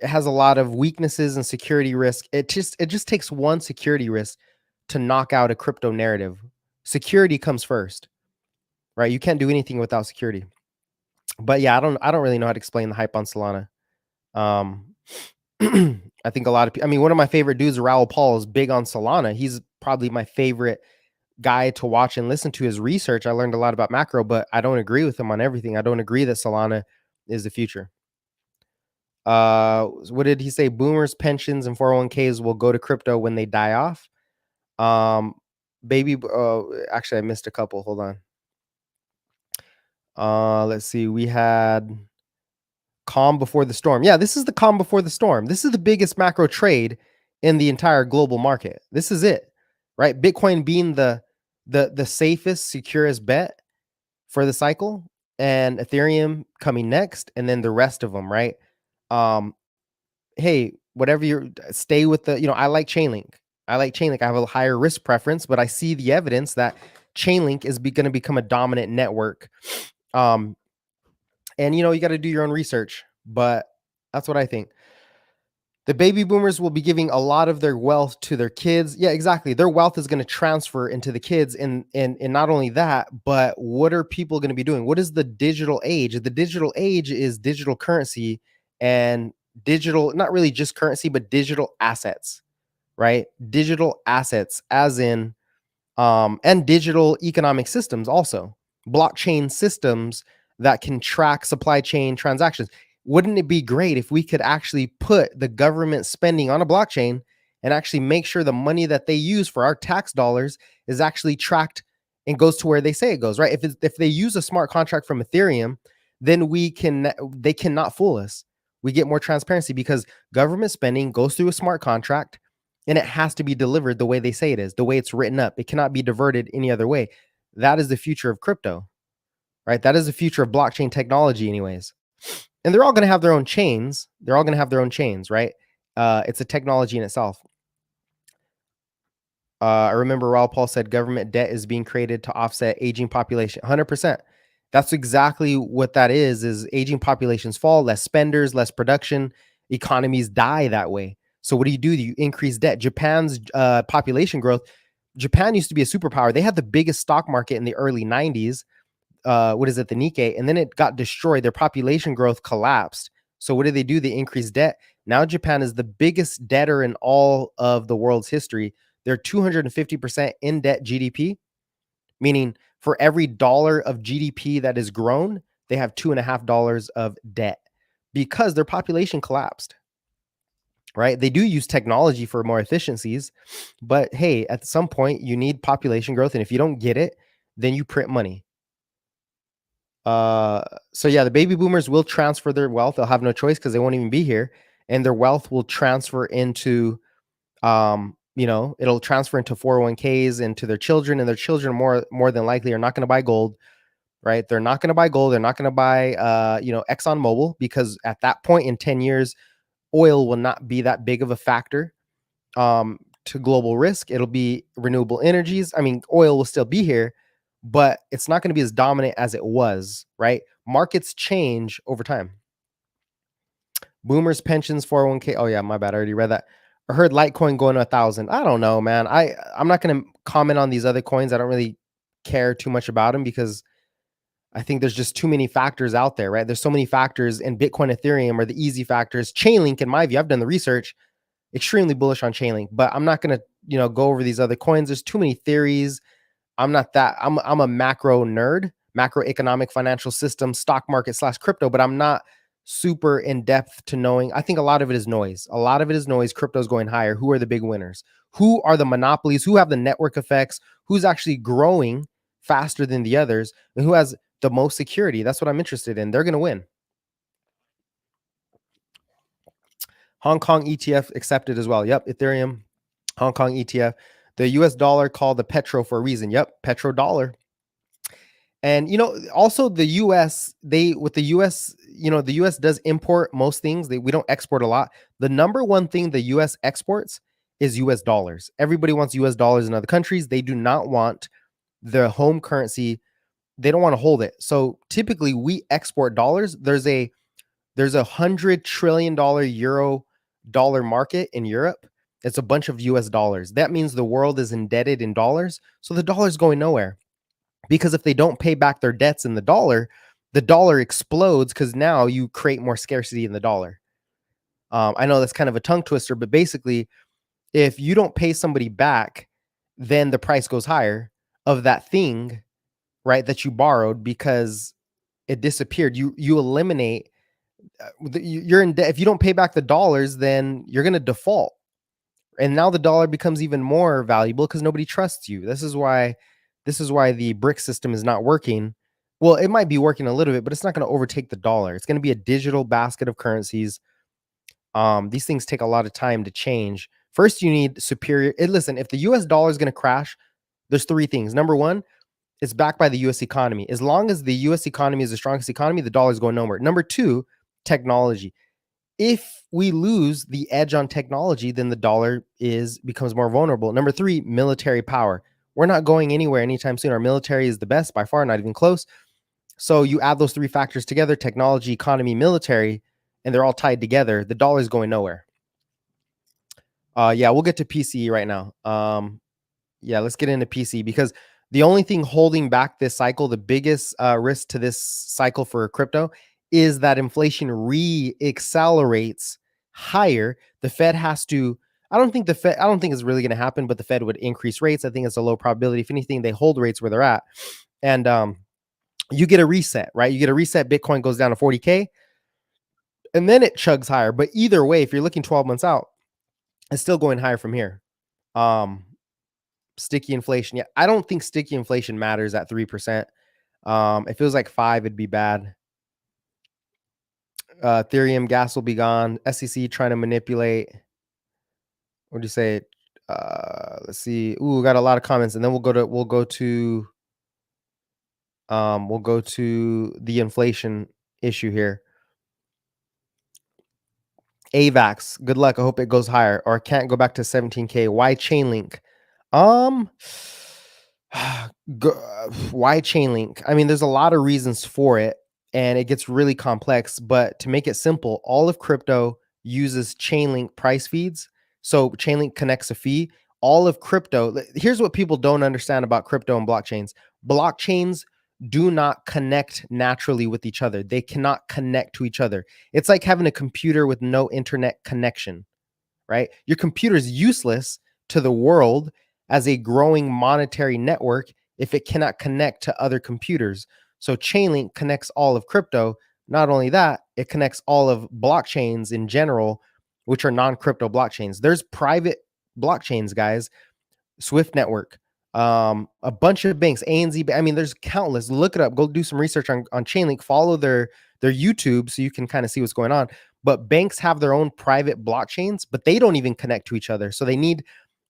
it has a lot of weaknesses and security risk. It just takes one security risk to knock out a crypto narrative. Security comes first, right? You can't do anything without security. But yeah, I don't really know how to explain the hype on Solana. Um, I think a lot of people. I mean, one of my favorite dudes, Raoul Paul, is big on Solana. He's probably my favorite guy to watch and listen to his research. I learned a lot about macro, but I don't agree with him on everything. I don't agree that Solana is the future. What did he say? Boomers, pensions, and 401ks will go to crypto when they die off. Um, baby, actually, I missed a couple. Hold on. Let's see. We had calm before the storm. Yeah, this is the calm before the storm. This is the biggest macro trade in the entire global market. This is it, right? Bitcoin being the safest, securest bet for the cycle, and Ethereum coming next, and then the rest of them, right? Um, hey, whatever you're stay with the, I like Chainlink. I like Chainlink. I have a higher risk preference, but I see the evidence that Chainlink is going to become a dominant network. And you got to do your own research, but that's what I think. The baby boomers will be giving a lot of their wealth to their kids. Yeah, exactly. Their wealth is going to transfer into the kids. And not only that, but what are people going to be doing? What is the digital age? The digital age is digital currency and digital, not really just currency, but digital assets, right? Digital assets, as in and digital economic systems also, blockchain systems that can track supply chain transactions. Wouldn't it be great if we could actually put the government spending on a blockchain and actually make sure the money that they use for our tax dollars is actually tracked and goes to where they say it goes, right? If they use a smart contract from Ethereum, then they cannot fool us. We get more transparency because government spending goes through a smart contract and it has to be delivered the way they say it is, the way it's written up. It cannot be diverted any other way. That is the future of crypto, right? That is the future of blockchain technology, anyways. And they're all going to have their own chains. They're all going to have their own chains, right? It's a technology in itself. I remember Raul Paul said government debt is being created to offset aging population. 100%. That's exactly what that is aging populations fall, less spenders, less production, economies die that way. So what do? You increase debt. Japan's population growth. Japan used to be a superpower. They had the biggest stock market in the early 90s. What is it? The Nikkei. And then it got destroyed. Their population growth collapsed. So what do? They increase debt. Now Japan is the biggest debtor in all of the world's history. They're 250% in debt GDP, meaning for every dollar of GDP that is grown, they have $2.50 of debt because their population collapsed, right? They do use technology for more efficiencies, but hey, at some point you need population growth. And if you don't get it, then you print money. So yeah, the baby boomers will transfer their wealth. They'll have no choice because they won't even be here. And their wealth will transfer into it'll transfer into 401ks and to their children, and their children more than likely are not going to buy gold, right? They're not going to buy gold. They're not going to buy, Exxon Mobil, because at that point in 10 years, oil will not be that big of a factor to global risk. It'll be renewable energies. I mean, oil will still be here, but it's not going to be as dominant as it was, right? Markets change over time. Boomers, pensions, 401k. Oh yeah, my bad. I already read that. I heard Litecoin going to 1,000. I don't know, man. I'm not going to comment on these other coins. I don't really care too much about them because I think there's just too many factors out there, right? There's so many factors, and Bitcoin, Ethereum are the easy factors. Chainlink, in my view, I've done the research, extremely bullish on Chainlink, but I'm not going to, go over these other coins. There's too many theories. I'm not that. I'm a macro nerd, macroeconomic financial system, stock market / crypto, but I'm not super in depth to knowing. I think a lot of it is noise. A lot of it is noise. Crypto's going higher. Who are the big winners? Who are the monopolies? Who have the network effects? Who's actually growing faster than the others? And who has the most security. That's what I'm interested in. They're going to win. Hong Kong ETF accepted as well. Yep, Ethereum, Hong Kong ETF. The US dollar called the petro for a reason. Yep, petrodollar. And also the US, they with the US, the US does import most things. We don't export a lot. The number one thing the US exports is US dollars. Everybody wants US dollars in other countries. They do not want the home currency. They don't want to hold it. So typically we export dollars. There's $100 trillion euro dollar market in Europe. It's a bunch of US dollars. That means the world is indebted in dollars. So the dollar's going nowhere. Because if they don't pay back their debts in the dollar explodes because now you create more scarcity in the dollar. I know that's kind of a tongue twister, but basically, if you don't pay somebody back, then the price goes higher of that thing, right, that you borrowed because it disappeared. You eliminate. You're in debt. If you don't pay back the dollars, then you're going to default. And now the dollar becomes even more valuable because nobody trusts you. This is why the brick system is not working. Well, it might be working a little bit, but it's not going to overtake the dollar. It's going to be a digital basket of currencies. These things take a lot of time to change. First, you need superior. Listen, if the US dollar is going to crash, there's three things. Number one, it's backed by the US economy. As long as the US economy is the strongest economy, the dollar is going nowhere. Number two, technology. If we lose the edge on technology, then the dollar becomes more vulnerable. Number three, military power. We're not going anywhere anytime soon. Our military is the best by far, not even close. So you add those three factors together, technology, economy, military, and they're all tied together. The dollar is going nowhere. Yeah, we'll get to PCE right now. Yeah, let's get into PC because the only thing holding back this cycle, the biggest risk to this cycle for crypto is that inflation re-accelerates higher. The Fed has to, I don't think it's really going to happen, but the Fed would increase rates. I think it's a low probability. If anything, they hold rates where they're at. And you get a reset, right? You get a reset, Bitcoin goes down to 40K, and then it chugs higher. But either way, if you're looking 12 months out, it's still going higher from here. Sticky inflation. Yeah, I don't think sticky inflation matters at 3%. It feels like 5, it'd be bad. Ethereum gas will be gone. SEC trying to manipulate. What do you say? Let's see. Ooh, we got a lot of comments, and then we'll go to the inflation issue here. AVAX, good luck. I hope it goes higher or can't go back to 17K. Why Chainlink? Um, why Chainlink? I mean, there's a lot of reasons for it, and it gets really complex. But to make it simple, all of crypto uses Chainlink price feeds. So Chainlink connects a fee. All of crypto. Here's what people don't understand about crypto and blockchains. Blockchains do not connect naturally with each other. They cannot connect to each other. It's like having a computer with no internet connection, right? Your computer is useless to the world as a growing monetary network if it cannot connect to other computers. So Chainlink connects all of crypto. Not only that, it connects all of blockchains in general, which are non-crypto blockchains. There's private blockchains, guys. Swift Network, a bunch of banks, ANZ. I mean, there's countless. Look it up. Go do some research on Chainlink. Follow their YouTube so you can kind of see what's going on. But banks have their own private blockchains, but they don't even connect to each other. So they need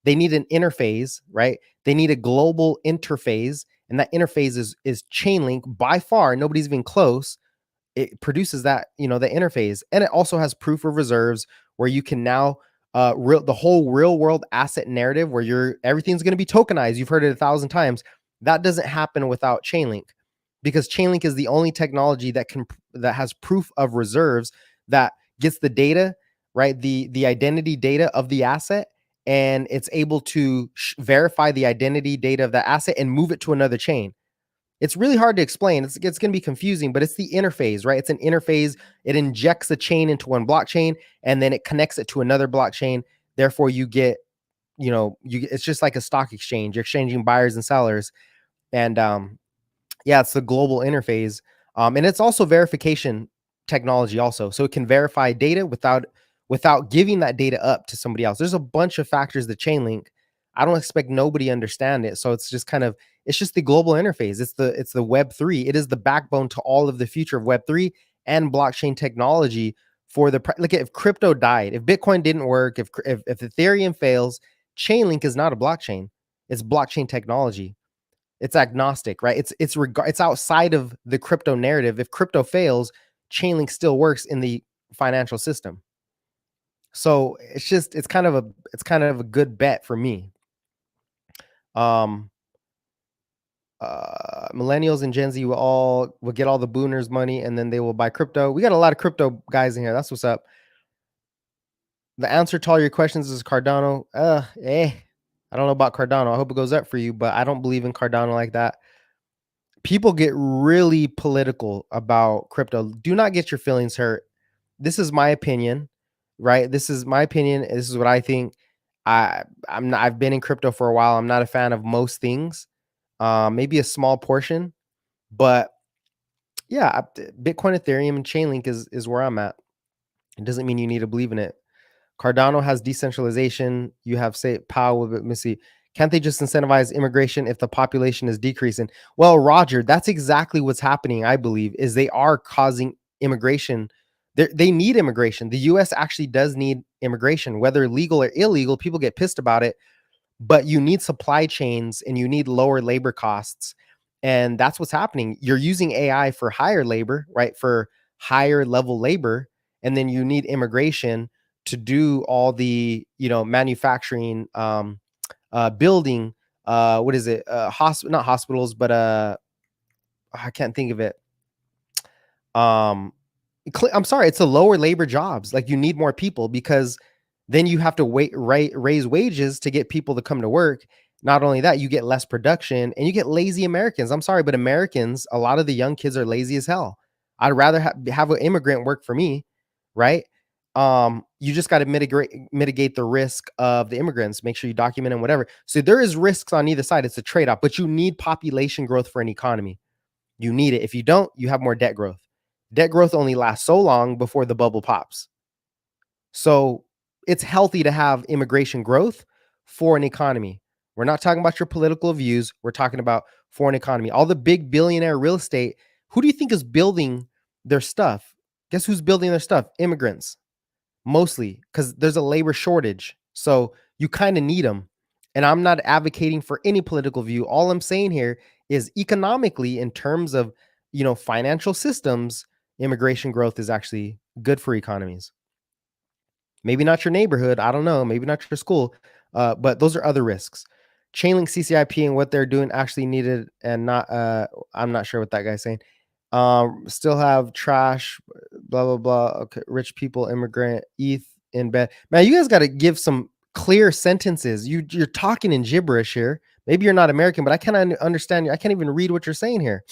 an interface, right? They need a global interface, and that interface is Chainlink by far. Nobody's even close. It produces that, the interface, and it also has proof of reserves where you can now the whole real world asset narrative where everything's going to be tokenized. You've heard it 1,000 times. That doesn't happen without Chainlink, because Chainlink is the only technology that has proof of reserves, that gets the data, right? The identity data of the asset, and it's able to verify the identity data of that asset and move it to another chain. It's really hard to explain. It's going to be confusing, but it's the interface, right? It's an interface. It injects a chain into one blockchain, and then it connects it to another blockchain. Therefore, you get, it's just like a stock exchange. You're exchanging buyers and sellers. And yeah, it's the global interface. And it's also verification technology also. So it can verify data without giving that data up to somebody else. There's a bunch of factors that Chainlink. I don't expect nobody to understand it. So it's just kind of it's just the global interface. It's the Web 3. It is the backbone to all of the future of Web 3 and blockchain technology for look at if crypto died, if Bitcoin didn't work, if Ethereum fails, Chainlink is not a blockchain. It's blockchain technology. It's agnostic, right? It's outside of the crypto narrative. If crypto fails, Chainlink still works in the financial system. So it's kind of a good bet for me. Um, Millennials and Gen Z will get all the booners money and then they will buy crypto. We got a lot of crypto guys in here. That's what's up. The answer to all your questions is Cardano. I don't know about Cardano. I hope it goes up for you, but I don't believe in Cardano like that. People get really political about crypto. Do not get your feelings hurt. This is my opinion, right? This is my opinion. This is what I think. I've been in crypto for a while. I'm not a fan of most things. Maybe a small portion, but yeah, Bitcoin, Ethereum, and Chainlink is where I'm at. It doesn't mean you need to believe in it. Cardano has decentralization. You have say power. Let me see. Can't they just incentivize immigration if the population is decreasing? Well, Roger, that's exactly what's happening. I believe is they are causing immigration. They need immigration. The U.S. actually does need immigration, whether legal or illegal. People get pissed about it, but you need supply chains and you need lower labor costs, and that's what's happening. You're using AI for higher labor, right? For higher level labor, and then you need immigration to do all the manufacturing, building, what is it, not hospitals, but I can't think of it. um I'm sorry, it's a lower labor jobs. Like, you need more people because then you have to raise wages to get people to come to work. Not only that, you get less production and you get lazy Americans. I'm sorry, but Americans, a lot of the young kids are lazy as hell. I'd rather have an immigrant work for me, right? You just got to mitigate the risk of the immigrants. Make sure you document and whatever. So there is risks on either side. It's a trade off, but you need population growth for an economy. You need it. If you don't, you have more debt growth. Debt growth only lasts so long before the bubble pops. So it's healthy to have immigration growth for an economy. We're not talking about your political views. We're talking about for an economy. All the big billionaire real estate, who do you think is building their stuff? Guess who's building their stuff? Immigrants, mostly, because there's a labor shortage. So you kind of need them. And I'm not advocating for any political view. All I'm saying here is economically, in terms of financial systems, immigration growth is actually good for economies. Maybe not your neighborhood. I don't know. Maybe not your school. But those are other risks. Chainlink CCIP and what they're doing actually needed and not. I'm not sure what that guy's saying. Still have trash. Blah blah blah. Okay, rich people, immigrant, ETH in bed. Man, you guys got to give some clear sentences. You're talking in gibberish here. Maybe you're not American, but I can't understand you. I can't even read what you're saying here.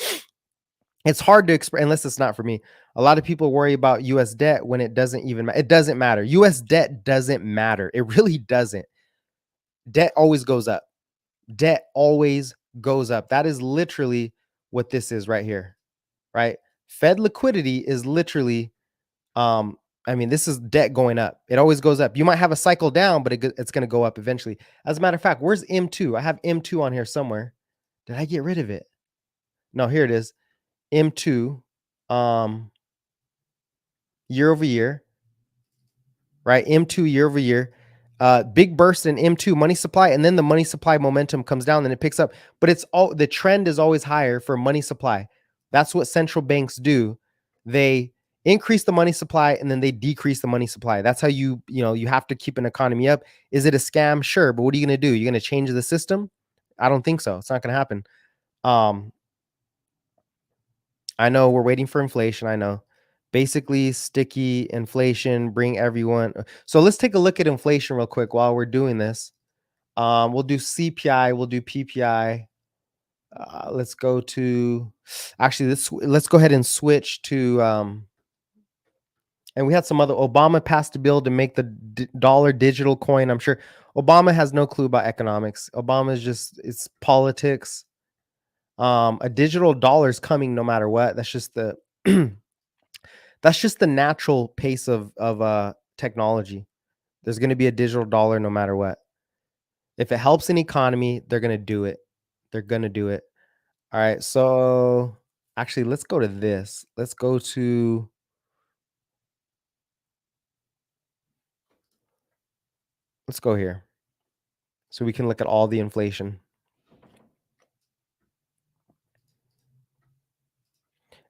It's hard to express unless it's not for me. A lot of people worry about US debt when it doesn't even matter. It doesn't matter. US debt doesn't matter. It really doesn't. Debt always goes up. Debt always goes up. That is literally what this is right here, right? Fed liquidity is literally, this is debt going up. It always goes up. You might have a cycle down, but it's going to go up eventually. As a matter of fact, where's M2? I have M2 on here somewhere. Did I get rid of it? No, here it is. M2, year over year, right? M2 year over year, big burst in M2 money supply, and then the money supply momentum comes down and it picks up. But the trend is always higher for money supply. That's what central banks do. They increase the money supply and then they decrease the money supply. That's how you have to keep an economy up. Is it a scam? Sure, but what are you going to do? You're going to change the system? I don't think so. It's not going to happen. I know we're waiting for inflation. I know. Basically, sticky inflation, bring everyone. So let's take a look at inflation real quick while we're doing this. We'll do CPI, we'll do PPI. Let's go to, actually, let's go ahead and switch to, and we had some other, Obama passed a bill to make the dollar digital coin. I'm sure Obama has no clue about economics. Obama is it's politics. A digital dollar is coming no matter what. That's just the that's just the natural pace of technology. There's going to be a digital dollar no matter what. If it helps an economy, they're gonna do it. They're gonna do it. All right. So actually, let's go to this. Let's go here. So we can look at all the inflation.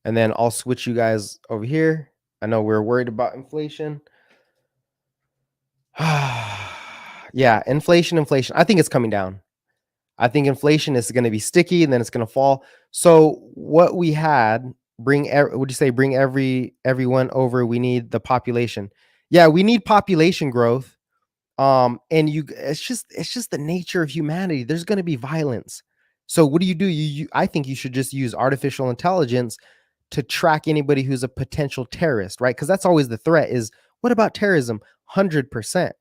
And then I'll switch you guys over here. I know we're worried about inflation. Yeah, inflation. I think it's coming down. I think inflation is going to be sticky and then it's going to fall. So what we had would you say bring everyone over? We need the population. Yeah, we need population growth. And it's just the nature of humanity. There's going to be violence. So what do? I think you should just use artificial intelligence to track anybody who's a potential terrorist, right? Because that's always the threat is what about terrorism? 100%.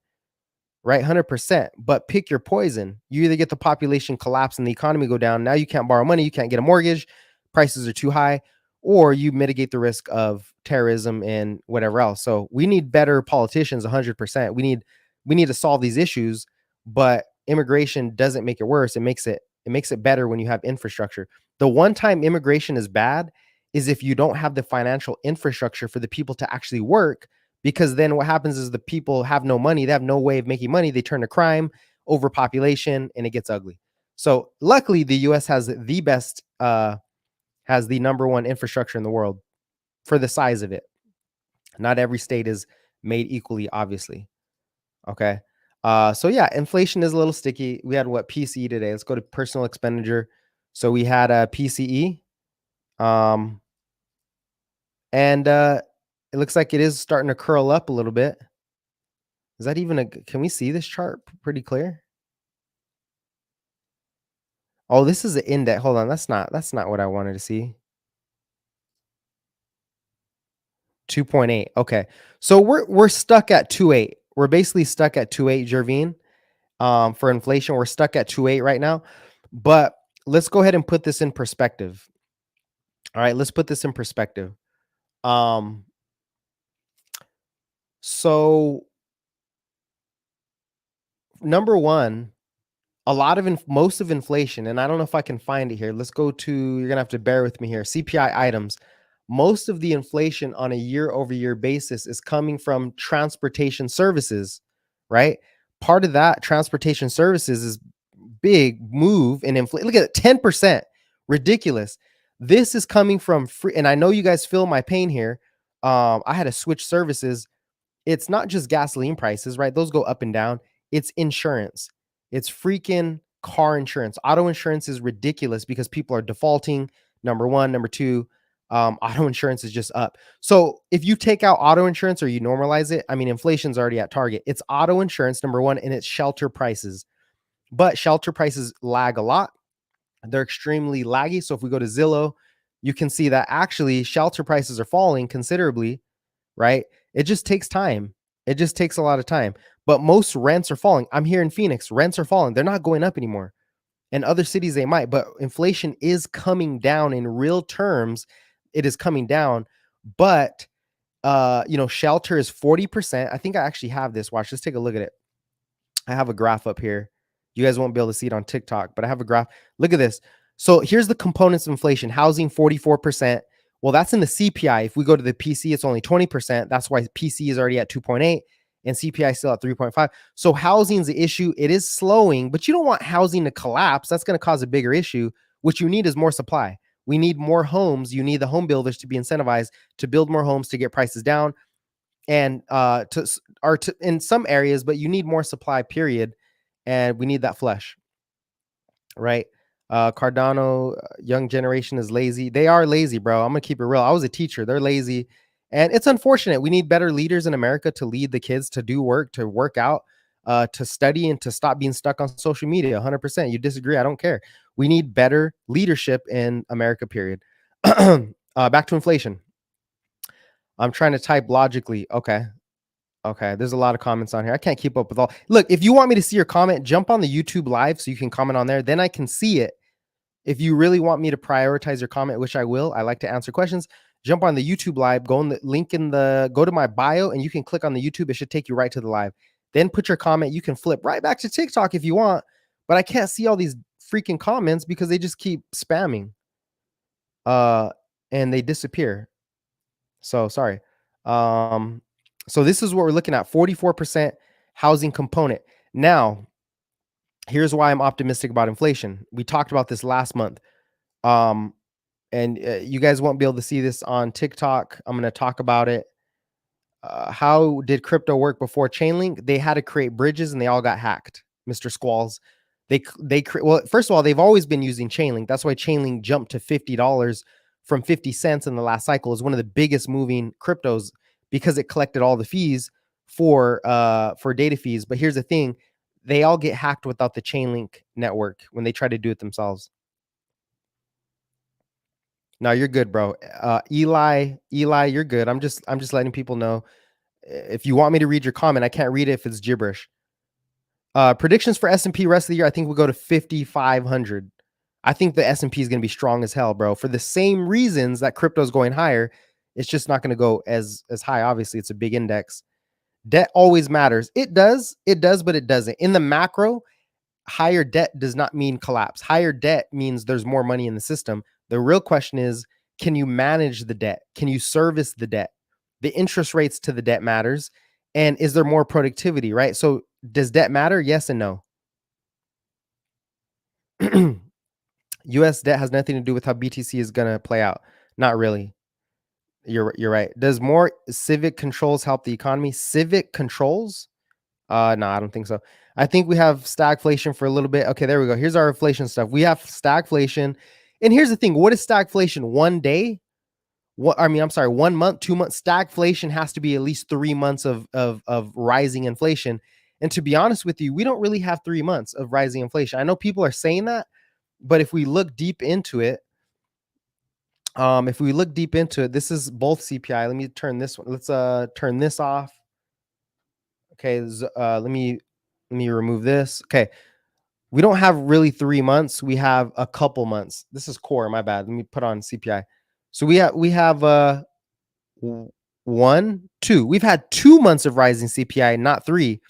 Right, 100%. But pick your poison. You either get the population collapse and the economy go down. Now you can't borrow money, you can't get a mortgage, prices are too high, or you mitigate the risk of terrorism and whatever else. So we need better politicians 100%. We need to solve these issues, but immigration doesn't make it worse. It makes it better when you have infrastructure. The one time immigration is bad is if you don't have the financial infrastructure for the people to actually work, because then what happens is the people have no money, they have no way of making money, they turn to crime, overpopulation, and it gets ugly. So luckily the US has the number one infrastructure in the world for the size of it. Not every state is made equally, obviously. Okay. So yeah, inflation is a little sticky. We had what PCE today. Let's go to personal expenditure. So we had a PCE. Um, and it looks like it is starting to curl up a little bit. Is that even can we see this chart pretty clear? Oh, this is the index. Hold on, that's not what I wanted to see. 2.8. Okay. So we're stuck at 2.8. We're basically stuck at 2.8, Jervine. For inflation, we're stuck at 2.8 right now. But let's go ahead and put this in perspective. All right, let's put this in perspective. Um, so number one, a lot of most of inflation, and I don't know if I can find it here. Let's go to, you're gonna have to bear with me here. CPI items. Most of the inflation on a year over year basis is coming from transportation services, right? Part of that transportation services is big move in inflation. Look at it, 10%. Ridiculous. This is coming from free, and I know you guys feel my pain here. I had to switch services. It's not just gasoline prices, right? Those go up and down. It's insurance. It's freaking car insurance. Auto insurance is ridiculous because people are defaulting. Number one. Number two, auto insurance is just up. So if you take out auto insurance or you normalize it, I mean, inflation's already at target. It's auto insurance, number one, and it's shelter prices. But shelter prices lag a lot. They're extremely laggy. So if we go to Zillow, you can see that actually shelter prices are falling considerably, right? It just takes time. It just takes a lot of time. But most rents are falling. I'm here in Phoenix. Rents are falling. They're not going up anymore. In other cities, they might, but inflation is coming down in real terms. It is coming down. But shelter is 40%. I think I actually have this. Watch, let's take a look at it. I have a graph up here. You guys won't be able to see it on TikTok, but I have a graph. Look at this. So here's the components of inflation. Housing, 44%. Well, that's in the CPI. If we go to the PC, it's only 20%. That's why PC is already at 2.8 and CPI still at 3.5. So housing is the issue. It is slowing, but you don't want housing to collapse. That's going to cause a bigger issue. What you need is more supply. We need more homes. You need the home builders to be incentivized to build more homes to get prices down and to in some areas, but you need more supply, period. And we need that flesh, right? Cardano, young generation is lazy. They are lazy, bro. I'm gonna keep it real. I was a teacher. They're lazy, and it's unfortunate. We need better leaders in America to lead the kids to do work, to work out, to study, and to stop being stuck on social media. 100%. You disagree? I don't care. We need better leadership in America. Period. Back to inflation. I'm trying to type logically. Okay. Okay, there's a lot of comments on here. I can't keep up with all. Look, if you want me to see your comment, jump on the YouTube live so you can comment on there. Then I can see it. If you really want me to prioritize your comment, which I will, I like to answer questions. Jump on the YouTube live, go in the link go to my bio, and you can click on the YouTube. It should take you right to the live. Then put your comment. You can flip right back to TikTok if you want, but I can't see all these freaking comments because they just keep spamming, uh, and they disappear. So sorry. Um, so this is what we're looking at: 44% housing component. Now, here's why I'm optimistic about inflation. We talked about this last month. Um, and you guys won't be able to see this on TikTok. I'm going to talk about it. How did crypto work before Chainlink? They had to create bridges, and they all got hacked. Mr. Squalls, well, first of all, they've always been using Chainlink. That's why Chainlink jumped to $50 from 50 cents in the last cycle. Is one of the biggest moving cryptos because it collected all the fees for data fees. But here's the thing: they all get hacked without the Chainlink network when they try to do it themselves. No, you're good, bro. Eli, you're good. I'm just letting people know. If you want me to read your comment, I can't read it if it's gibberish. Predictions for S&P rest of the year, I think we'll go to 5,500. I think the S&P is going to be strong as hell, bro. For the same reasons that crypto is going higher, it's just not going to go as high. Obviously, it's a big index. Debt always matters. It does, but it doesn't. In the macro, higher debt does not mean collapse. Higher debt means there's more money in the system. The real question is, can you manage the debt? Can you service the debt? The interest rates to the debt matters. And is there more productivity, right? So does debt matter? Yes and no. US debt has nothing to do with how BTC is going to play out. Not really. You're right. Does more civic controls help the economy? Civic controls? No, I don't think so. I think we have stagflation for a little bit. Okay, there we go. Here's our inflation stuff. We have stagflation. And here's the thing: what is stagflation? One day? What I mean, I'm sorry, 1 month, 2 months. Stagflation has to be at least 3 months of rising inflation. And to be honest with you, we don't really have 3 months of rising inflation. I know people are saying that, but if we look deep into it, this is both CPI. Let me turn this one. Let's turn this off. Okay, let me remove this. Okay, we don't have really 3 months. We have a couple months. This is core. My bad. Let me put on CPI. So we have 1, 2. We've had 2 months of rising CPI, not 3.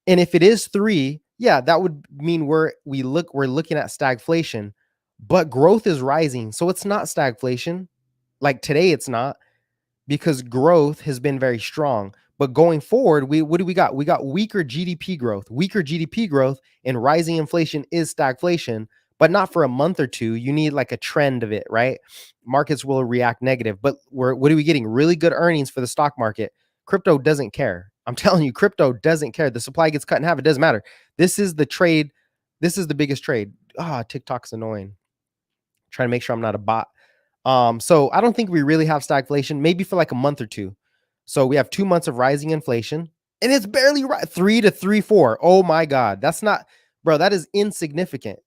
And if it is 3, yeah, that would mean we're looking at stagflation. But growth is rising, so it's not stagflation. Like today, it's not, because growth has been very strong. But going forward, what do we got? We got weaker GDP growth. Weaker GDP growth and rising inflation is stagflation, but not for a month or two. You need like a trend of it, right? Markets will react negative. But what are we getting? Really good earnings for the stock market. Crypto doesn't care. I'm telling you, crypto doesn't care. The supply gets cut in half. It doesn't matter. This is the trade. This is the biggest trade. TikTok's annoying. Trying to make sure I'm not a bot. So I don't think we really have stagflation, maybe for like a month or two. So we have 2 months of rising inflation, and it's barely 3 to 3.4. Oh my God. That's not, bro, that is insignificant,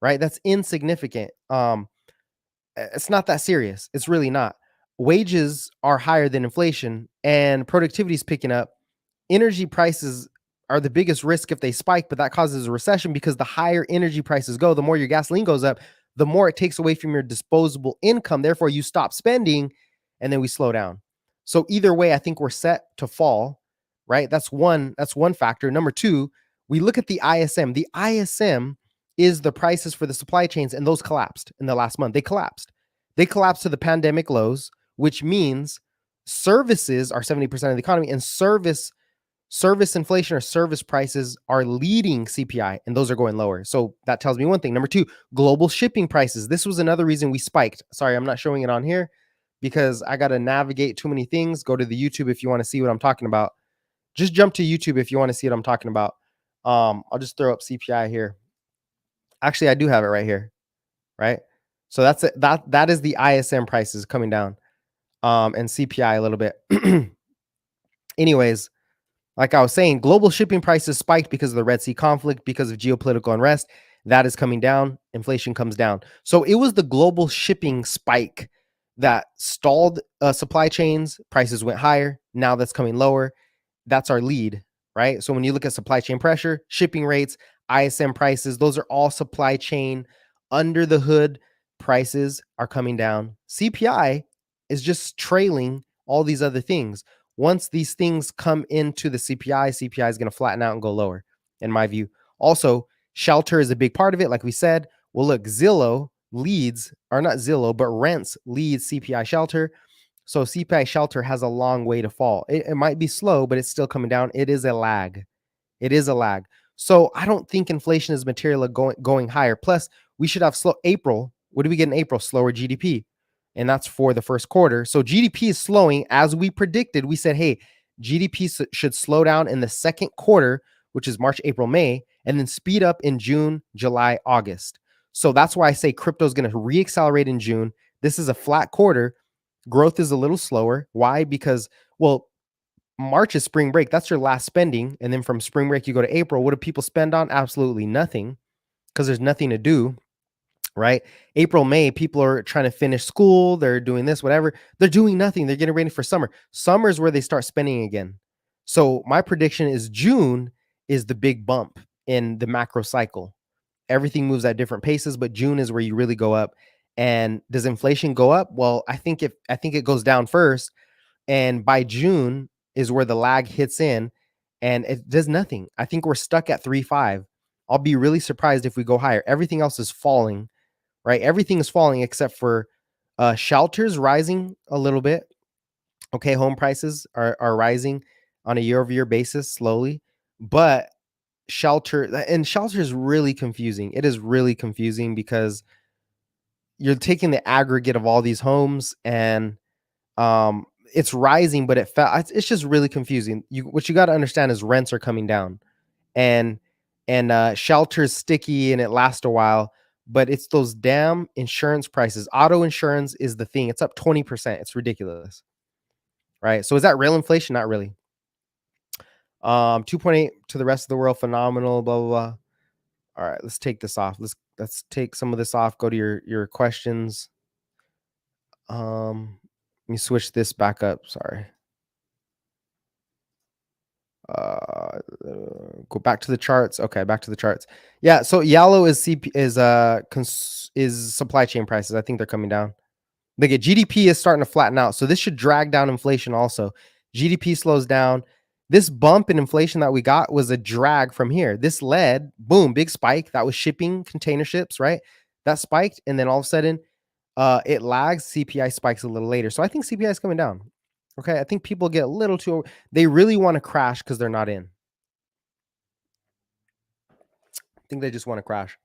right? That's insignificant. It's not that serious. It's really not. Wages are higher than inflation, and productivity is picking up. Energy prices are the biggest risk if they spike, but that causes a recession because the higher energy prices go, the more your gasoline goes up, the more it takes away from your disposable income. Therefore, you stop spending, and then we slow down. So either way, I think we're set to fall, right? That's one factor. Number two, we look at the ISM. The ISM is the prices for the supply chains, and those collapsed in the last month. They collapsed. They collapsed to the pandemic lows, which means services are 70% of the economy, and service inflation or service prices are leading CPI, and those are going lower. So that tells me one thing. Number two, global shipping prices. This was another reason we spiked. Sorry, I'm not showing it on here because I got to navigate too many things. Go to the YouTube if you want to see what I'm talking about. Just jump to YouTube if you want to see what I'm talking about. I'll just throw up CPI here. Actually, I do have it right here, right? So that's it. That is the ISM prices coming down, and CPI a little bit. Anyways, like I was saying, global shipping prices spiked because of the Red Sea conflict, because of geopolitical unrest. That is coming down. Inflation comes down. So it was the global shipping spike that stalled supply chains. Prices went higher. Now that's coming lower. That's our lead, right? So when you look at supply chain pressure, shipping rates, ISM prices, those are all supply chain under the hood prices are coming down. CPI is just trailing all these other things. Once these things come into the CPI, CPI is going to flatten out and go lower, in my view. Also, Shelter is a big part of it, like we said. Well, look, Zillow leads, or not Zillow, but rents leads CPI shelter. So CPI shelter has a long way to fall. It might be slow, but it's still coming down. It is a lag. It is a lag. So I don't think inflation is material going higher. Plus, we should have slow April. What do we get in April? Slower GDP. And that's for the first quarter. So GDP is slowing as we predicted. We said, hey, GDP should slow down in the second quarter, which is March, April, May, and then speed up in June, July, August. So that's why I say crypto is going to reaccelerate in June. This is a flat quarter. Growth is a little slower. Why? Because, well, March is spring break. That's your last spending. And then from spring break, you go to April. What do people spend on? Absolutely nothing, because there's nothing to do, right? April, May, people are trying to finish school. They're doing this, whatever. They're doing nothing. They're getting ready for summer. Summer is where they start spending again. So my prediction is June is the big bump in the macro cycle. Everything moves at different paces, but June is where you really go up. And does inflation go up? Well, I think it goes down first, and by June is where the lag hits in, and it does nothing. I think we're stuck at 3.5. I'll be really surprised if we go higher. Everything else is falling, right? Everything is falling except for shelters rising a little bit. Okay, home prices are rising on a year-over-year basis slowly, but shelter is really confusing. It is really confusing because you're taking the aggregate of all these homes, and it's rising, but it fell. It's just really confusing. What you got to understand is rents are coming down, and shelter's sticky and it lasts a while, but it's those damn insurance prices. Auto insurance is the thing. It's up 20%. It's ridiculous, right? So is that real inflation? Not really. 2.8 to the rest of the world, phenomenal. Blah blah blah. All right, let's take this off. Let's take some of this off. Go to your questions. Let me switch this back up. Sorry. Go back to the charts. Okay, back to the charts. Yeah, so yellow is is supply chain prices. I think they're coming down. Look at GDP is starting to flatten out, so this should drag down inflation also. GDP slows down. This bump in inflation that we got was a drag from here. This led, boom, big spike. That was shipping container ships, right? That spiked, and then all of a sudden, it lags. CPI spikes a little later. So I think CPI is coming down. Okay, I think people get a little too. They really want to crash because they're not in. I think they just want to crash.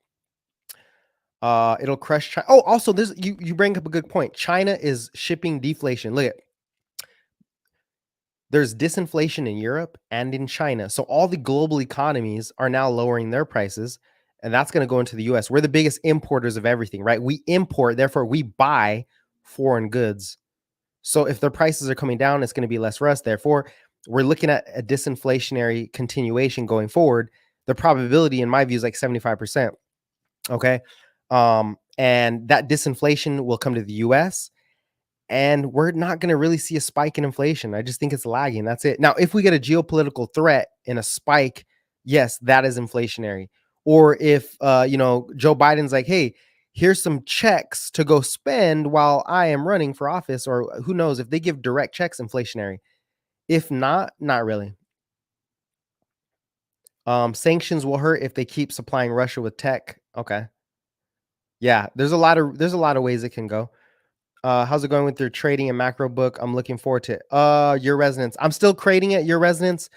It'll crush China. Oh, also, this you bring up a good point. China is shipping deflation. Look at, there's disinflation in Europe and in China. So all the global economies are now lowering their prices, and that's going to go into the US. We're the biggest importers of everything, right? We import, therefore we buy foreign goods. So if their prices are coming down, it's going to be less for us. Therefore, we're looking at a disinflationary continuation going forward. The probability, in my view, is like 75%. Okay. And that disinflation will come to the US, and we're not going to really see a spike in inflation. I just think it's lagging. That's it. Now, if we get a geopolitical threat and a spike, yes, that is inflationary. Or if, Joe Biden's like, hey, here's some checks to go spend while I am running for office, or who knows, if they give direct checks, inflationary. If not, not really. Sanctions will hurt if they keep supplying Russia with tech. Okay. Yeah, there's a lot of ways it can go. How's it going with your trading and macro book? I'm looking forward to it. Your resonance. I'm still creating it. Your resonance.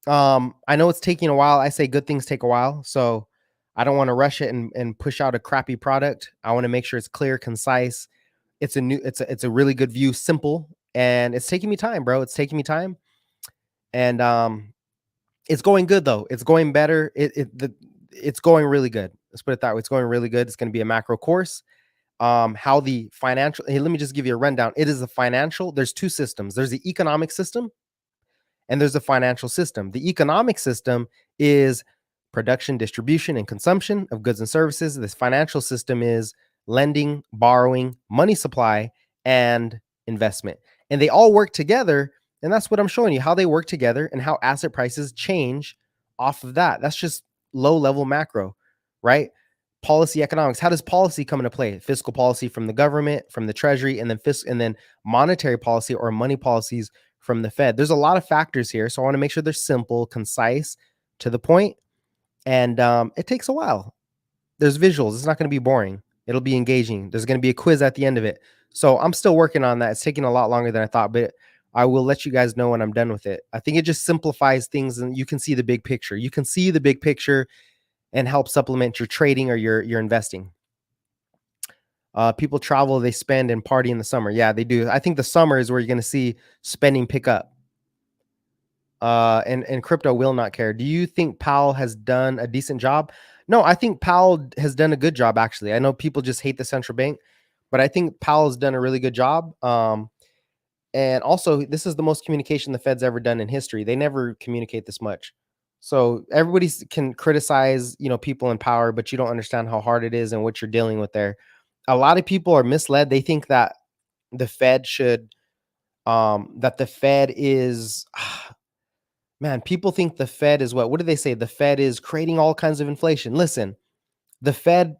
I know it's taking a while. I say good things take a while, so I don't want to rush it and push out a crappy product. I want to make sure it's clear, concise. It's a really good view, simple, and it's taking me time, bro. It's taking me time, and it's going good though. It's going better. It's going really good. Let's put it that way. It's going really good. It's going to be a macro course. How the financial, hey, let me just give you a rundown. It is the financial. There's two systems. There's the economic system and there's the financial system. The economic system is production, distribution, and consumption of goods and services. This financial system is lending, borrowing, money supply, and investment. And they all work together. And that's what I'm showing you, how they work together and how asset prices change off of that. That's just low level macro, right? Policy economics. How does policy come into play? Fiscal policy from the government, from the treasury, and then monetary policy or money policies from the Fed. There's a lot of factors here. So I want to make sure they're simple, concise, to the point. and it takes a while. There's visuals. It's not going to be boring. It'll be engaging. There's going to be a quiz at the end of it. So I'm still working on that. It's taking a lot longer than I thought, but I will let you guys know when I'm done with it. I think it just simplifies things and you can see the big picture. You can see the big picture and help supplement your trading or your investing. People travel, they spend and party in the summer. Yeah, they do. I think the summer is where you're going to see spending pick up. And crypto will not care. Do you think Powell has done a decent job? No, I think Powell has done a good job. Actually, I know people just hate the central bank, but I think Powell's done a really good job. And also, this is the most communication the Fed's ever done in history. They never communicate this much. So everybody can criticize, people in power, but you don't understand how hard it is and what you're dealing with there. A lot of people are misled. They think that the Fed should, that the Fed is, man, people think the Fed is what? What do they say? The Fed is creating all kinds of inflation. Listen, the Fed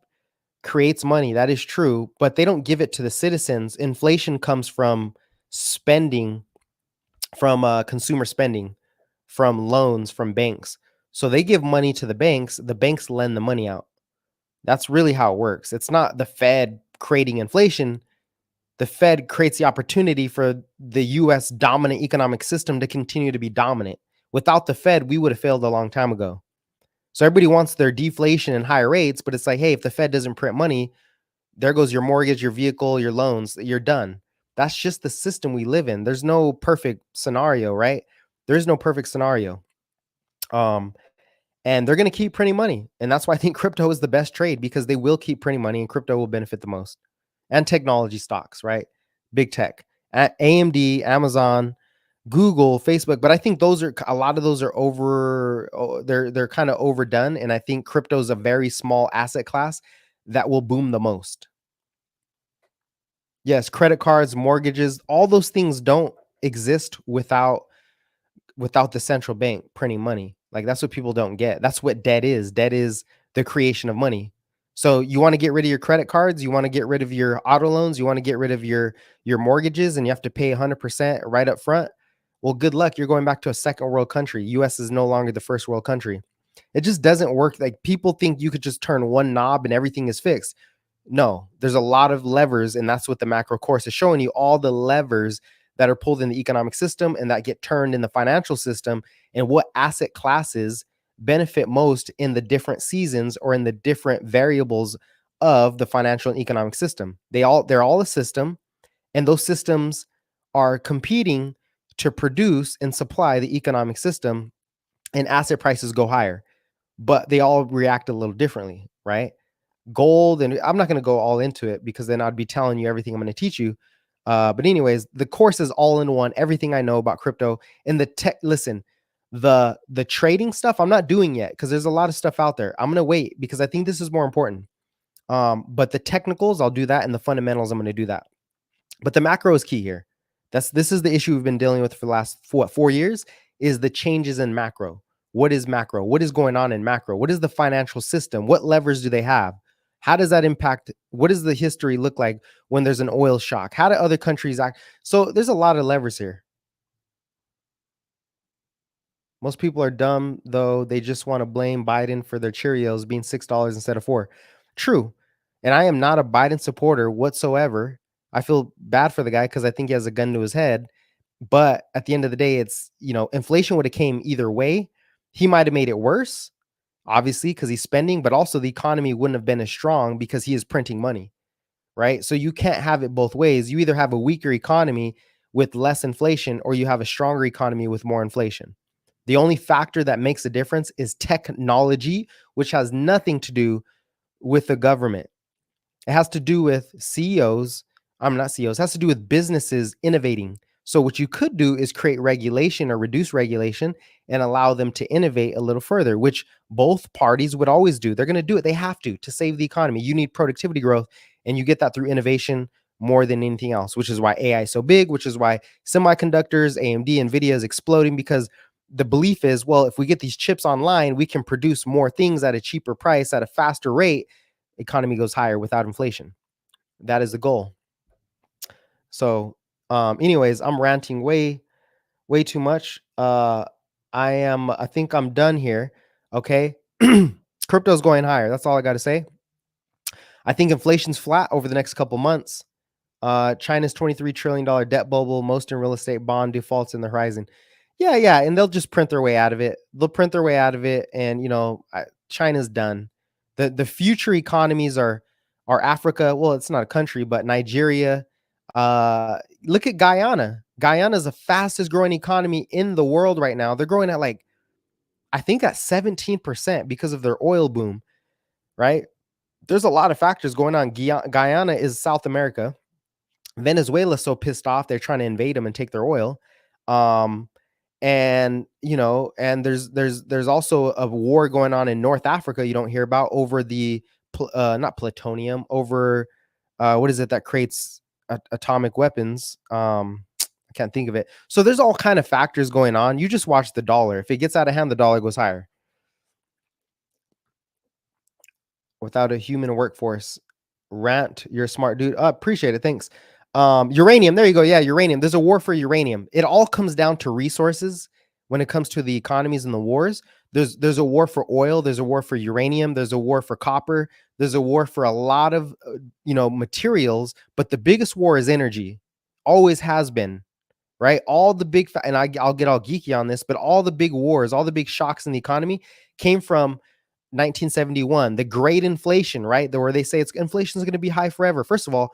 creates money. That is true, but they don't give it to the citizens. Inflation comes from spending, from consumer spending, from loans, from banks. So they give money to the banks lend the money out. That's really how it works. It's not the Fed creating inflation. The Fed creates the opportunity for the US dominant economic system to continue to be dominant. Without the Fed, we would have failed a long time ago. So everybody wants their deflation and higher rates, but it's like, hey, if the Fed doesn't print money, there goes your mortgage, your vehicle, your loans, you're done. That's just the system we live in. There's no perfect scenario, right? There is no perfect scenario. Um, and they're going to keep printing money. And that's why I think crypto is the best trade because they will keep printing money and crypto will benefit the most. And technology stocks, right? Big tech, AMD, Amazon, Google, Facebook, but I think those are a lot of those are they're kind of overdone and I think crypto is a very small asset class that will boom the most. Yes, credit cards, mortgages, all those things don't exist without the central bank printing money. Like that's what people don't get. That's what debt is. Debt is the creation of money. So you want to get rid of your credit cards, you want to get rid of your auto loans, you want to get rid of your mortgages and you have to pay 100% right up front. Well, good luck. You're going back to a second world country. US is no longer the first world country. It just doesn't work. Like people think you could just turn one knob and everything is fixed. No, there's a lot of levers, and that's what the macro course is showing you all the levers that are pulled in the economic system and that get turned in the financial system, and what asset classes benefit most in the different seasons or in the different variables of the financial and economic system. They're all a system, and those systems are competing to produce and supply the economic system, and asset prices go higher, but they all react a little differently, right? Gold, and I'm not going to go all into it because then I'd be telling you everything I'm going to teach you. But anyways, the course is all in one. Everything I know about crypto and the tech. Listen, the trading stuff I'm not doing yet because there's a lot of stuff out there. I'm going to wait because I think this is more important. But the technicals I'll do that, and the fundamentals I'm going to do that. But the macro is key here. This is the issue we've been dealing with for the last 4 years is the changes in macro. What is macro? What is going on in macro? What is the financial system? What levers do they have? How does that impact? What does the history look like when there's an oil shock? How do other countries act? So there's a lot of levers here. Most people are dumb, though. They just want to blame Biden for their Cheerios being $6 instead of 4. True. And I am not a Biden supporter whatsoever. I feel bad for the guy because I think he has a gun to his head. But at the end of the day, it's, inflation would have came either way. He might have made it worse, obviously, because he's spending, but also the economy wouldn't have been as strong because he is printing money, right? So you can't have it both ways. You either have a weaker economy with less inflation or you have a stronger economy with more inflation. The only factor that makes a difference is technology, which has nothing to do with the government. It has to do with CEOs. I'm not CEOs. It has to do with businesses innovating. So what you could do is create regulation or reduce regulation and allow them to innovate a little further, which both parties would always do. They're going to do it. They have to save the economy. You need productivity growth, and you get that through innovation more than anything else, which is why AI is so big, which is why semiconductors, AMD, NVIDIA is exploding because the belief is, well, if we get these chips online, we can produce more things at a cheaper price at a faster rate. Economy goes higher without inflation. That is the goal. So, anyways, I'm ranting way too much. I think I'm done here. Okay. Crypto's going higher. That's all I got to say. I think inflation's flat over the next couple months. China's $23 trillion debt bubble, most in real estate bond defaults in the horizon. Yeah, yeah, and they'll just print their way out of it. They'll print their way out of it, and China's done. The future economies are Africa. Well, it's not a country, but Nigeria. Look at Guyana. Guyana is the fastest growing economy in the world right now. They're growing at like I think at 17% because of their oil boom. Right? There's a lot of factors going on. Guyana is South America. Venezuela's so pissed off they're trying to invade them and take their oil. Um, and there's also a war going on in North Africa you don't hear about over the not plutonium, over what is it that creates atomic weapons? I can't think of it. So there's all kind of factors going on. You just watch the dollar. If it gets out of hand, the dollar goes higher. Without a human workforce. Rant, you're a smart dude. Appreciate it. Thanks. Uranium. There you go. Yeah, uranium. There's a war for uranium. It all comes down to resources when it comes to the economies and the wars. There's a war for oil. There's a war for uranium. There's a war for copper. There's a war for a lot of materials. But the biggest war is energy. Always has been. Right. All the big and I'll get all geeky on this, but all the big wars, all the big shocks in the economy came from 1971, the great inflation, right? Where they say inflation is going to be high forever. First of all,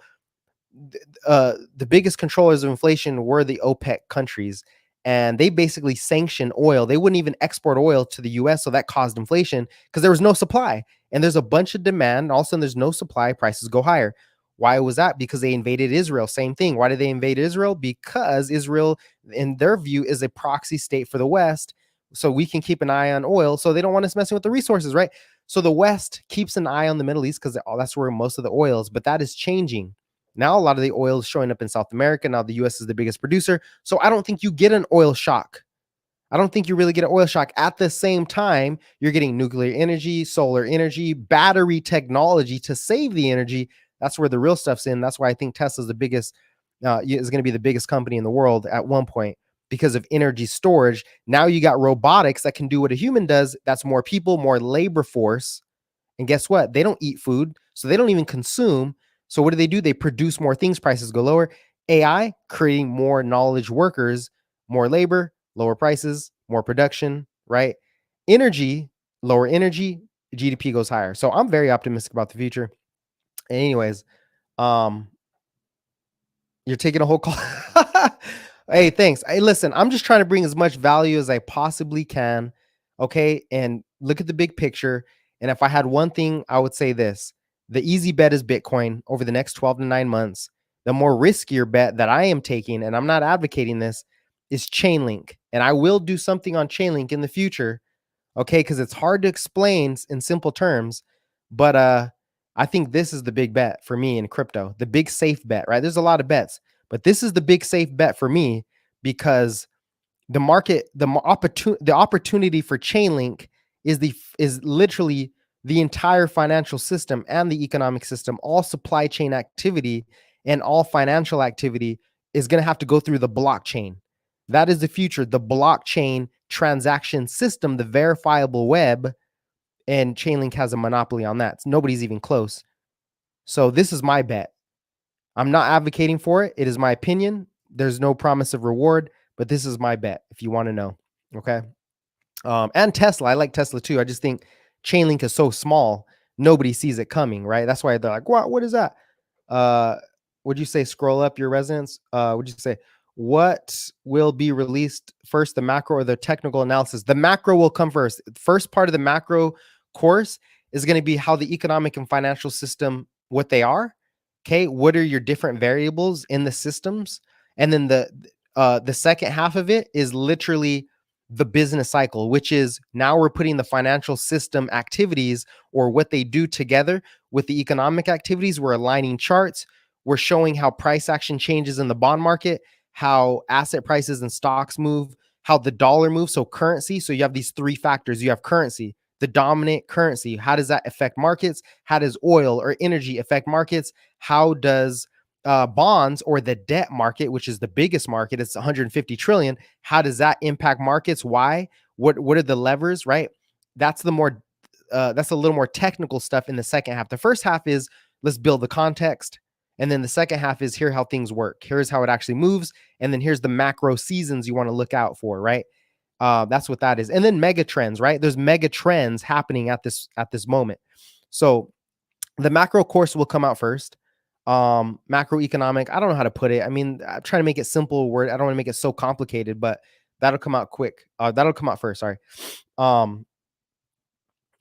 the biggest controllers of inflation were the OPEC countries, and they basically sanctioned oil. They wouldn't even export oil to the US, so that caused inflation because there was no supply. And there's a bunch of demand, and all of a sudden there's no supply, prices go higher. Why was that? Because they invaded Israel. Same thing. Why did they invade Israel? Because Israel, in their view, is a proxy state for the West. So we can keep an eye on oil. So they don't want us messing with the resources, right? So the West keeps an eye on the Middle East because that's where most of the oil is. But that is changing. Now a lot of the oil is showing up in South America. Now the US is the biggest producer. So I don't think you get an oil shock. I don't think you really get an oil shock. At the same time, you're getting nuclear energy, solar energy, battery technology to save the energy. That's where the real stuff's in. That's why I think Tesla's the biggest, is going to be the biggest company in the world at one point because of energy storage. Now you got robotics that can do what a human does. That's more people, more labor force. And guess what? They don't eat food, so they don't even consume. So what do? They produce more things, prices go lower. AI creating more knowledge workers, more labor, lower prices, more production, right? Energy, lower energy, GDP goes higher. So I'm very optimistic about the future. Anyways, um, you're taking a whole call. Hey, thanks. Hey, listen, I'm just trying to bring as much value as I possibly can. Okay. And look at the big picture. And if I had one thing, I would say this: the easy bet is Bitcoin over the next 12 to 9 months. The more riskier bet that I am taking, and I'm not advocating this, is Chainlink. And I will do something on Chainlink in the future. Okay. Because it's hard to explain in simple terms. But I think this is the big bet for me in crypto, the big safe bet, right? There's a lot of bets, but this is the big safe bet for me because the market, the opportunity for Chainlink is literally the entire financial system and the economic system. All supply chain activity and all financial activity is going to have to go through the blockchain. That is the future, the blockchain transaction system, the verifiable web, and Chainlink has a monopoly on that. Nobody's even close. So this is my bet. I'm not advocating for it. It is my opinion. There's no promise of reward, but this is my bet if you want to know. Okay. And Tesla. I like Tesla too. I just think Chainlink is so small, nobody sees it coming, right? That's why they're like, what is that? Would you say scroll up your resonance? Would you say what will be released first, the macro or the technical analysis? The macro will come first. First part of the macro course is going to be how the economic and financial system, what they are. Okay, what are your different variables in the systems? And then the second half of it is literally the business cycle, which is now we're putting the financial system activities or what they do together with the economic activities. We're aligning charts. We're showing how price action changes in the bond market, how asset prices and stocks move, how the dollar moves. So currency. So you have these three factors. You have currency, the dominant currency. How does that affect markets? How does oil or energy affect markets? How does bonds or the debt market, which is the biggest market, it's 150 trillion. How does that impact markets? Why? What are the levers, right? That's the more that's a little more technical stuff in the second half. The first half is let's build the context. And then the second half is here how things work. Here's how it actually moves. And then here's the macro seasons you want to look out for, right? That's what that is. And then mega trends, right? There's mega trends happening at this moment. So the macro course will come out first. Macroeconomic, I don't know how to put it. I mean, I'm trying to make it simple word. I don't want to make it so complicated, but that'll come out quick. That'll come out first. Sorry. Um,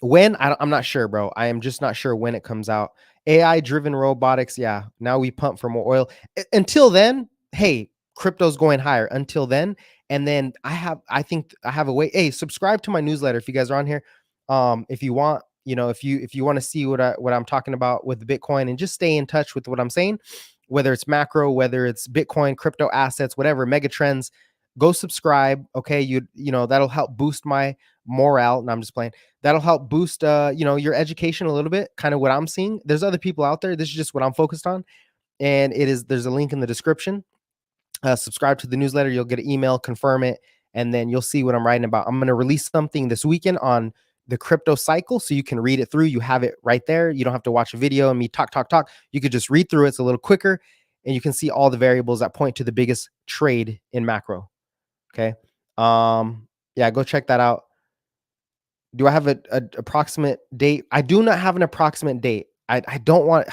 when I'm not sure, bro. I am just not sure when it comes out. AI driven robotics. Yeah. Now we pump for more oil. Until then, hey, crypto's going higher. Until then, and then I think I have a way. Hey, subscribe to my newsletter if you guys are on here. If you want, if you want to see what I'm talking about with Bitcoin and just stay in touch with what I'm saying, whether it's macro, whether it's Bitcoin, crypto assets, whatever, mega trends, go subscribe. Okay. That'll help boost my morale. And I'm just playing. That'll help boost your education a little bit, kind of what I'm seeing. There's other people out there. This is just what I'm focused on. And there's a link in the description. Subscribe to the newsletter. You'll get an email, confirm it, and then you'll see what I'm writing about. I'm going to release something this weekend on the crypto cycle so you can read it through. You have it right there. You don't have to watch a video and me talk. You could just read through it. It's a little quicker and you can see all the variables that point to the biggest trade in macro. Okay. Yeah, go check that out. Do I have an approximate date? I do not have an approximate date. I don't want.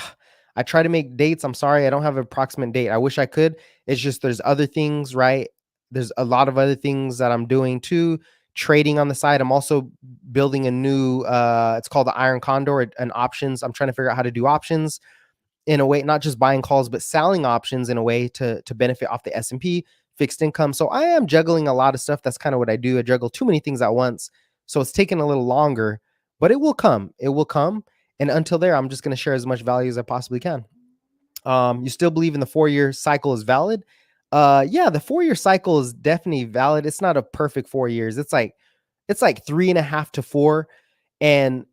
I try to make dates. I'm sorry, I don't have an approximate date. I wish I could. It's just there's other things, right? There's a lot of other things that I'm doing too. Trading on the side. I'm also building a new. It's called the Iron Condor and options. I'm trying to figure out how to do options in a way, not just buying calls, but selling options in a way to benefit off the S&P fixed income. So I am juggling a lot of stuff. That's kind of what I do. I juggle too many things at once. So it's taking a little longer, but it will come. It will come. And until there, I'm just going to share as much value as I possibly can. You still believe in the 4-year cycle is valid? Yeah, the 4-year cycle is definitely valid. It's not a perfect 4 years. It's like 3.5 to 4. And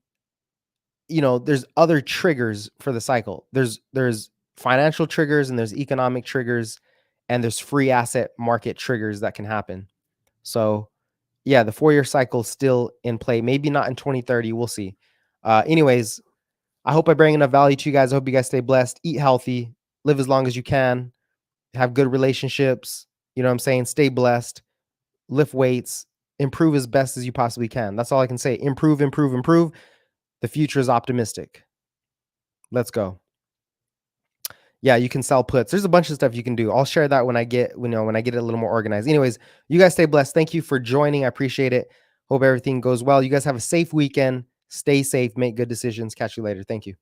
there's other triggers for the cycle. There's financial triggers and there's economic triggers and there's free asset market triggers that can happen. So yeah, the 4-year cycle is still in play. Maybe not in 2030. We'll see. Anyways, I hope I bring enough value to you guys. I hope you guys stay blessed, eat healthy, live as long as you can, have good relationships. You know what I'm saying? Stay blessed, lift weights, improve as best as you possibly can. That's all I can say. Improve, improve, improve. The future is optimistic. Let's go. Yeah, you can sell puts. There's a bunch of stuff you can do. I'll share that when I get, when I get it a little more organized. Anyways, you guys stay blessed. Thank you for joining. I appreciate it. Hope everything goes well. You guys have a safe weekend. Stay safe. Make good decisions. Catch you later. Thank you.